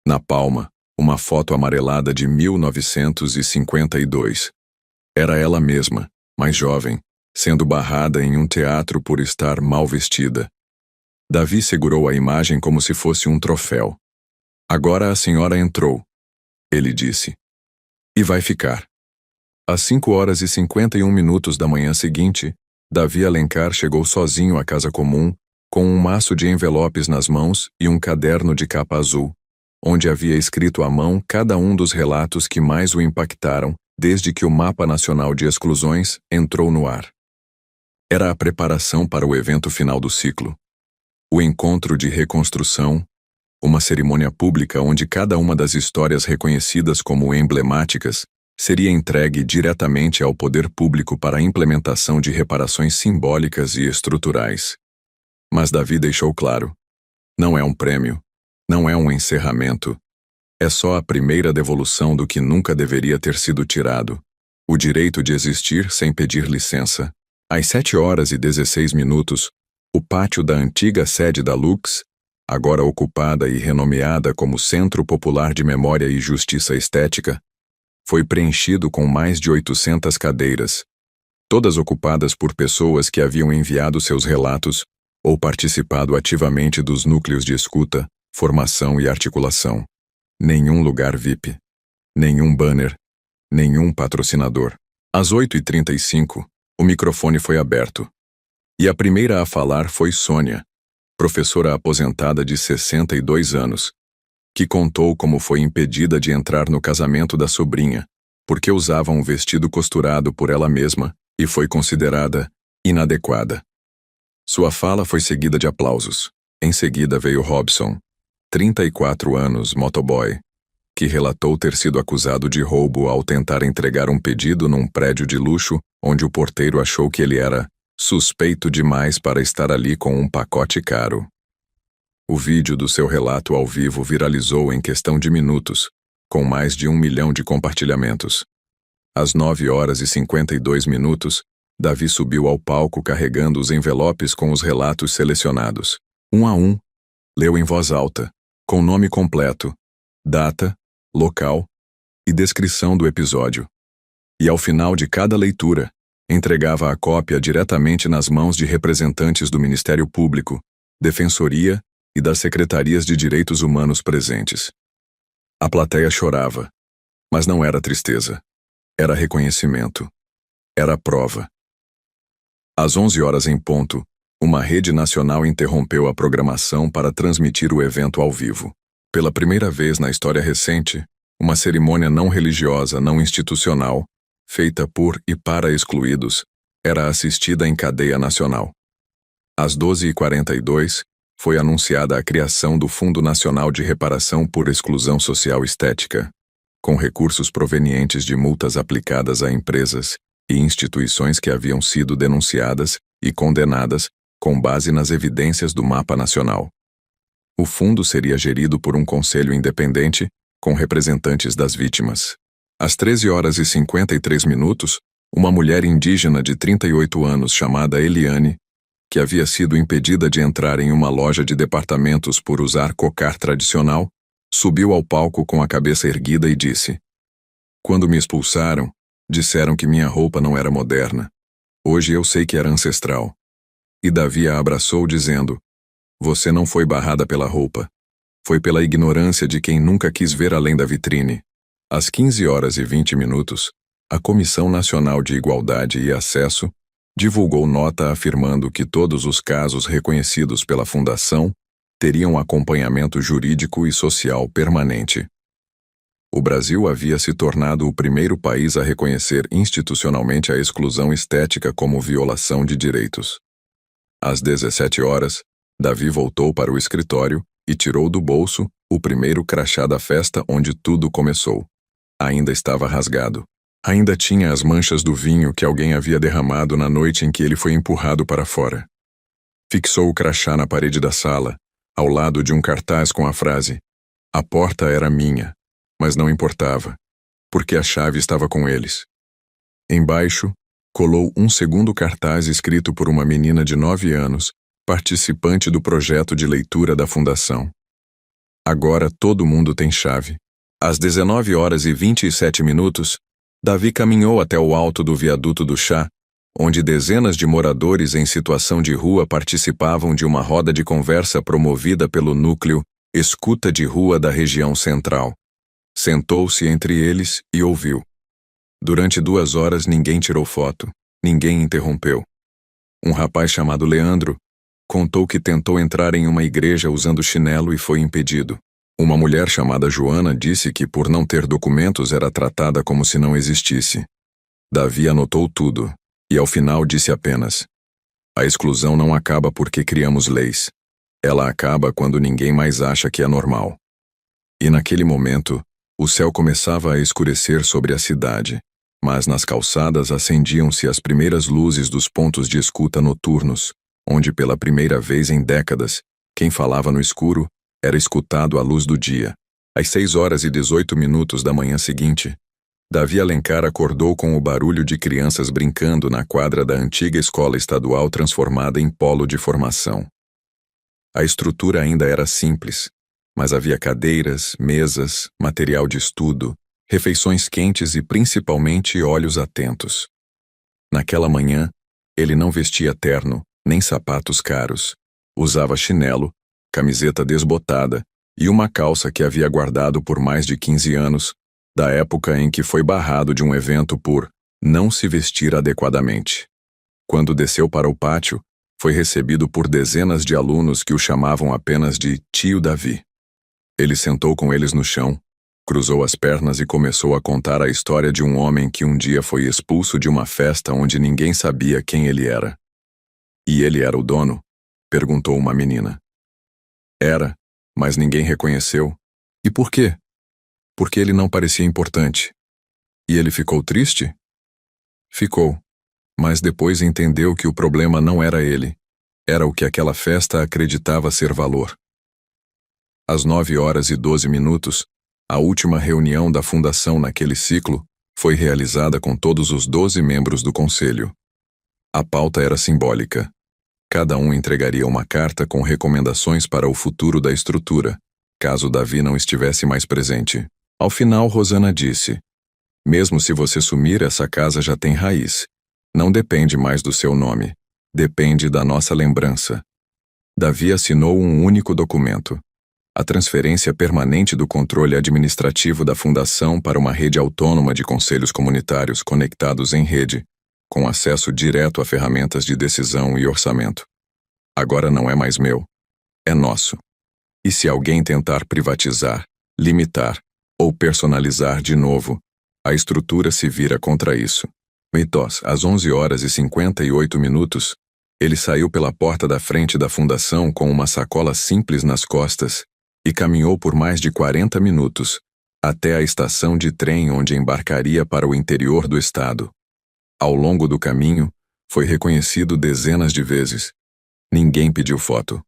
Na palma, uma foto amarelada de 1952. Era ela mesma, mais jovem, sendo barrada em um teatro por estar mal vestida. Davi segurou a imagem como se fosse um troféu. "Agora a senhora entrou", ele disse. "E vai ficar." Às 5 horas e 51 minutos da manhã seguinte, Davi Alencar chegou sozinho à casa comum, com um maço de envelopes nas mãos e um caderno de capa azul, onde havia escrito à mão cada um dos relatos que mais o impactaram desde que o Mapa Nacional de Exclusões entrou no ar. Era a preparação para o evento final do ciclo. O encontro de reconstrução, uma cerimônia pública onde cada uma das histórias reconhecidas como emblemáticas seria entregue diretamente ao poder público para a implementação de reparações simbólicas e estruturais. Mas Davi deixou claro: não é um prêmio, não é um encerramento. É só a primeira devolução do que nunca deveria ter sido tirado: o direito de existir sem pedir licença. Às 7 horas e 16 minutos, o pátio da antiga sede da Lux, agora ocupada e renomeada como Centro Popular de Memória e Justiça Estética, foi preenchido com mais de 800 cadeiras, todas ocupadas por pessoas que haviam enviado seus relatos ou participado ativamente dos núcleos de escuta, formação e articulação. Nenhum lugar VIP, nenhum banner, nenhum patrocinador. Às 8h35, o microfone foi aberto. E a primeira a falar foi Sônia, professora aposentada de 62 anos, que contou como foi impedida de entrar no casamento da sobrinha, porque usava um vestido costurado por ela mesma e foi considerada inadequada. Sua fala foi seguida de aplausos. Em seguida veio Robson, 34 anos, motoboy, que relatou ter sido acusado de roubo ao tentar entregar um pedido num prédio de luxo onde o porteiro achou que ele era suspeito demais para estar ali com um pacote caro. O vídeo do seu relato ao vivo viralizou em questão de minutos, com mais de 1 milhão de compartilhamentos. Às 9 horas e 52 minutos, Davi subiu ao palco carregando os envelopes com os relatos selecionados. Um a um, leu em voz alta, com nome completo, data, local e descrição do episódio. E ao final de cada leitura, entregava a cópia diretamente nas mãos de representantes do Ministério Público, Defensoria e das Secretarias de Direitos Humanos presentes. A plateia chorava, mas não era tristeza, era reconhecimento. Era a prova. Às 11 horas em ponto, uma rede nacional interrompeu a programação para transmitir o evento ao vivo. Pela primeira vez na história recente, uma cerimônia não religiosa, não institucional, feita por e para excluídos, era assistida em cadeia nacional. Às 12h42, foi anunciada a criação do Fundo Nacional de Reparação por Exclusão Social Estética, com recursos provenientes de multas aplicadas a empresas e instituições que haviam sido denunciadas e condenadas com base nas evidências do Mapa Nacional. O fundo seria gerido por um conselho independente, com representantes das vítimas. Às 13h53, uma mulher indígena de 38 anos chamada Eliane, que havia sido impedida de entrar em uma loja de departamentos por usar cocar tradicional, subiu ao palco com a cabeça erguida e disse: "Quando me expulsaram, disseram que minha roupa não era moderna. Hoje eu sei que era ancestral." E Davi a abraçou dizendo: "Você não foi barrada pela roupa. Foi pela ignorância de quem nunca quis ver além da vitrine." Às 15h20, a Comissão Nacional de Igualdade e Acesso divulgou nota afirmando que todos os casos reconhecidos pela Fundação teriam acompanhamento jurídico e social permanente. O Brasil havia se tornado o primeiro país a reconhecer institucionalmente a exclusão estética como violação de direitos. Às 17h, Davi voltou para o escritório e tirou do bolso o primeiro crachá da festa onde tudo começou. Ainda estava rasgado. Ainda tinha as manchas do vinho que alguém havia derramado na noite em que ele foi empurrado para fora. Fixou o crachá na parede da sala, ao lado de um cartaz com a frase: "A porta era minha, mas não importava, porque a chave estava com eles." Embaixo, colou um segundo cartaz escrito por uma menina de 9 anos, participante do projeto de leitura da Fundação. "Agora todo mundo tem chave." Às 19h27, Davi caminhou até o alto do viaduto do chá, onde dezenas de moradores em situação de rua participavam de uma roda de conversa promovida pelo núcleo Escuta de Rua da região central. Sentou-se entre eles e ouviu. Durante 2 horas ninguém tirou foto, ninguém interrompeu. Um rapaz chamado Leandro contou que tentou entrar em uma igreja usando chinelo e foi impedido. Uma mulher chamada Joana disse que por não ter documentos era tratada como se não existisse. Davi anotou tudo, e ao final disse apenas: "A exclusão não acaba porque criamos leis. Ela acaba quando ninguém mais acha que é normal." E naquele momento, o céu começava a escurecer sobre a cidade, mas nas calçadas acendiam-se as primeiras luzes dos pontos de escuta noturnos, onde pela primeira vez em décadas, quem falava no escuro era escutado à luz do dia. Às 6h18 da manhã seguinte, Davi Alencar acordou com o barulho de crianças brincando na quadra da antiga escola estadual transformada em polo de formação. A estrutura ainda era simples, mas havia cadeiras, mesas, material de estudo, refeições quentes e principalmente olhos atentos. Naquela manhã, ele não vestia terno, nem sapatos caros. Usava chinelo, camiseta desbotada e uma calça que havia guardado por mais de 15 anos, da época em que foi barrado de um evento por não se vestir adequadamente. Quando desceu para o pátio, foi recebido por dezenas de alunos que o chamavam apenas de Tio Davi. Ele sentou com eles no chão, cruzou as pernas e começou a contar a história de um homem que um dia foi expulso de uma festa onde ninguém sabia quem ele era. "E ele era o dono?" perguntou uma menina. "Era, mas ninguém reconheceu." "E por quê?" "Porque ele não parecia importante." "E ele ficou triste?" "Ficou, mas depois entendeu que o problema não era ele, era o que aquela festa acreditava ser valor." Às 9h12, a última reunião da Fundação naquele ciclo foi realizada com todos os 12 membros do conselho. A pauta era simbólica. Cada um entregaria uma carta com recomendações para o futuro da estrutura, caso Davi não estivesse mais presente. Ao final, Rosana disse: "Mesmo se você sumir, essa casa já tem raiz. Não depende mais do seu nome. Depende da nossa lembrança." Davi assinou um único documento: a transferência permanente do controle administrativo da Fundação para uma rede autônoma de conselhos comunitários conectados em rede, com acesso direto a ferramentas de decisão e orçamento. Agora não é mais meu. É nosso. E se alguém tentar privatizar, limitar ou personalizar de novo, a estrutura se vira contra isso. Mitos, às 11h58, ele saiu pela porta da frente da fundação com uma sacola simples nas costas e caminhou por mais de 40 minutos, até a estação de trem onde embarcaria para o interior do estado. Ao longo do caminho, foi reconhecido dezenas de vezes. Ninguém pediu foto.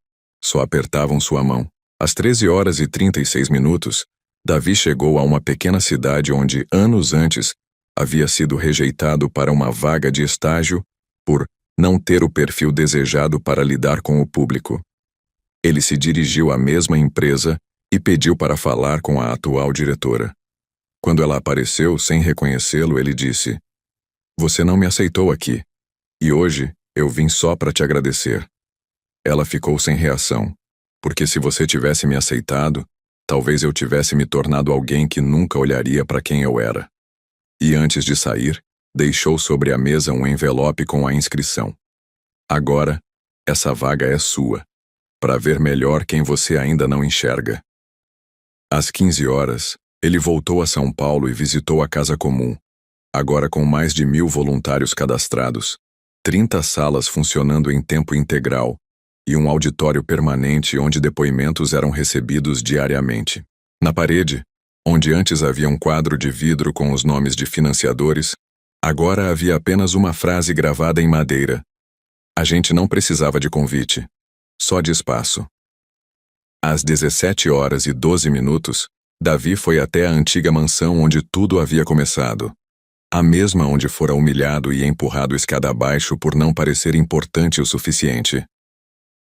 Só apertavam sua mão. Às 13h36, Davi chegou a uma pequena cidade onde, anos antes, havia sido rejeitado para uma vaga de estágio por não ter o perfil desejado para lidar com o público. Ele se dirigiu à mesma empresa e pediu para falar com a atual diretora. Quando ela apareceu sem reconhecê-lo, ele disse: "Você não me aceitou aqui, e hoje eu vim só para te agradecer." Ela ficou sem reação, porque se você tivesse me aceitado, talvez eu tivesse me tornado alguém que nunca olharia para quem eu era. E antes de sair, deixou sobre a mesa um envelope com a inscrição: "Agora, essa vaga é sua, para ver melhor quem você ainda não enxerga." Às 15h, ele voltou a São Paulo e visitou a Casa Comum, agora com mais de 1.000 voluntários cadastrados, 30 salas funcionando em tempo integral e um auditório permanente onde depoimentos eram recebidos diariamente. Na parede, onde antes havia um quadro de vidro com os nomes de financiadores, agora havia apenas uma frase gravada em madeira: "A gente não precisava de convite, só de espaço." Às 17h12, Davi foi até a antiga mansão onde tudo havia começado. A mesma onde fora humilhado e empurrado escada abaixo por não parecer importante o suficiente.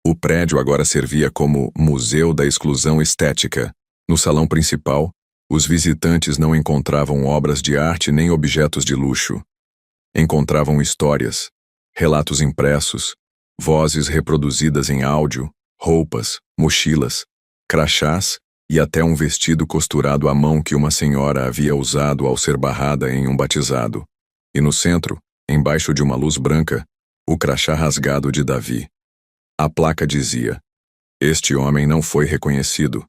O prédio agora servia como Museu da Exclusão Estética. No salão principal, os visitantes não encontravam obras de arte nem objetos de luxo. Encontravam histórias, relatos impressos, vozes reproduzidas em áudio, roupas, mochilas, crachás e até um vestido costurado à mão que uma senhora havia usado ao ser barrada em um batizado. E no centro, embaixo de uma luz branca, o crachá rasgado de Davi. A placa dizia: "Este homem não foi reconhecido,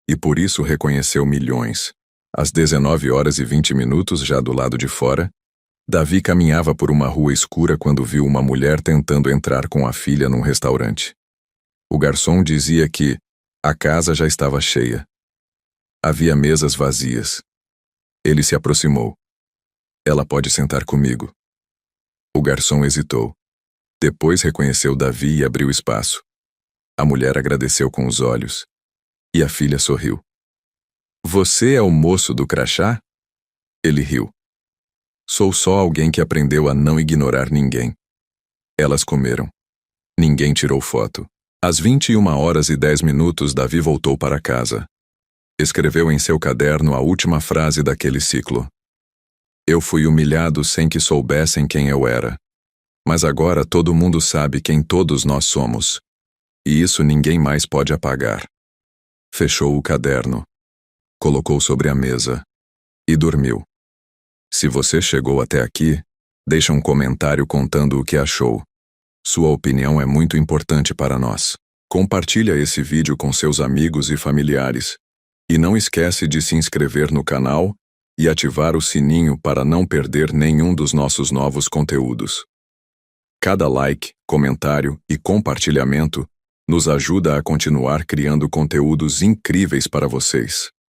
e por isso reconheceu milhões." Às 19h20, já do lado de fora, Davi caminhava por uma rua escura quando viu uma mulher tentando entrar com a filha num restaurante. O garçom dizia que a casa já estava cheia. Havia mesas vazias. Ele se aproximou. "Ela pode sentar comigo." O garçom hesitou. Depois reconheceu Davi e abriu espaço. A mulher agradeceu com os olhos. E a filha sorriu. "Você é o moço do crachá?" Ele riu. "Sou só alguém que aprendeu a não ignorar ninguém." Elas comeram. Ninguém tirou foto. Às 21h10, Davi voltou para casa. Escreveu em seu caderno a última frase daquele ciclo: "Eu fui humilhado sem que soubessem quem eu era. Mas agora todo mundo sabe quem todos nós somos. E isso ninguém mais pode apagar." Fechou o caderno, colocou sobre a mesa e dormiu. Se você chegou até aqui, deixa um comentário contando o que achou. Sua opinião é muito importante para nós. Compartilha esse vídeo com seus amigos e familiares. E não esquece de se inscrever no canal e ativar o sininho para não perder nenhum dos nossos novos conteúdos. Cada like, comentário e compartilhamento nos ajuda a continuar criando conteúdos incríveis para vocês.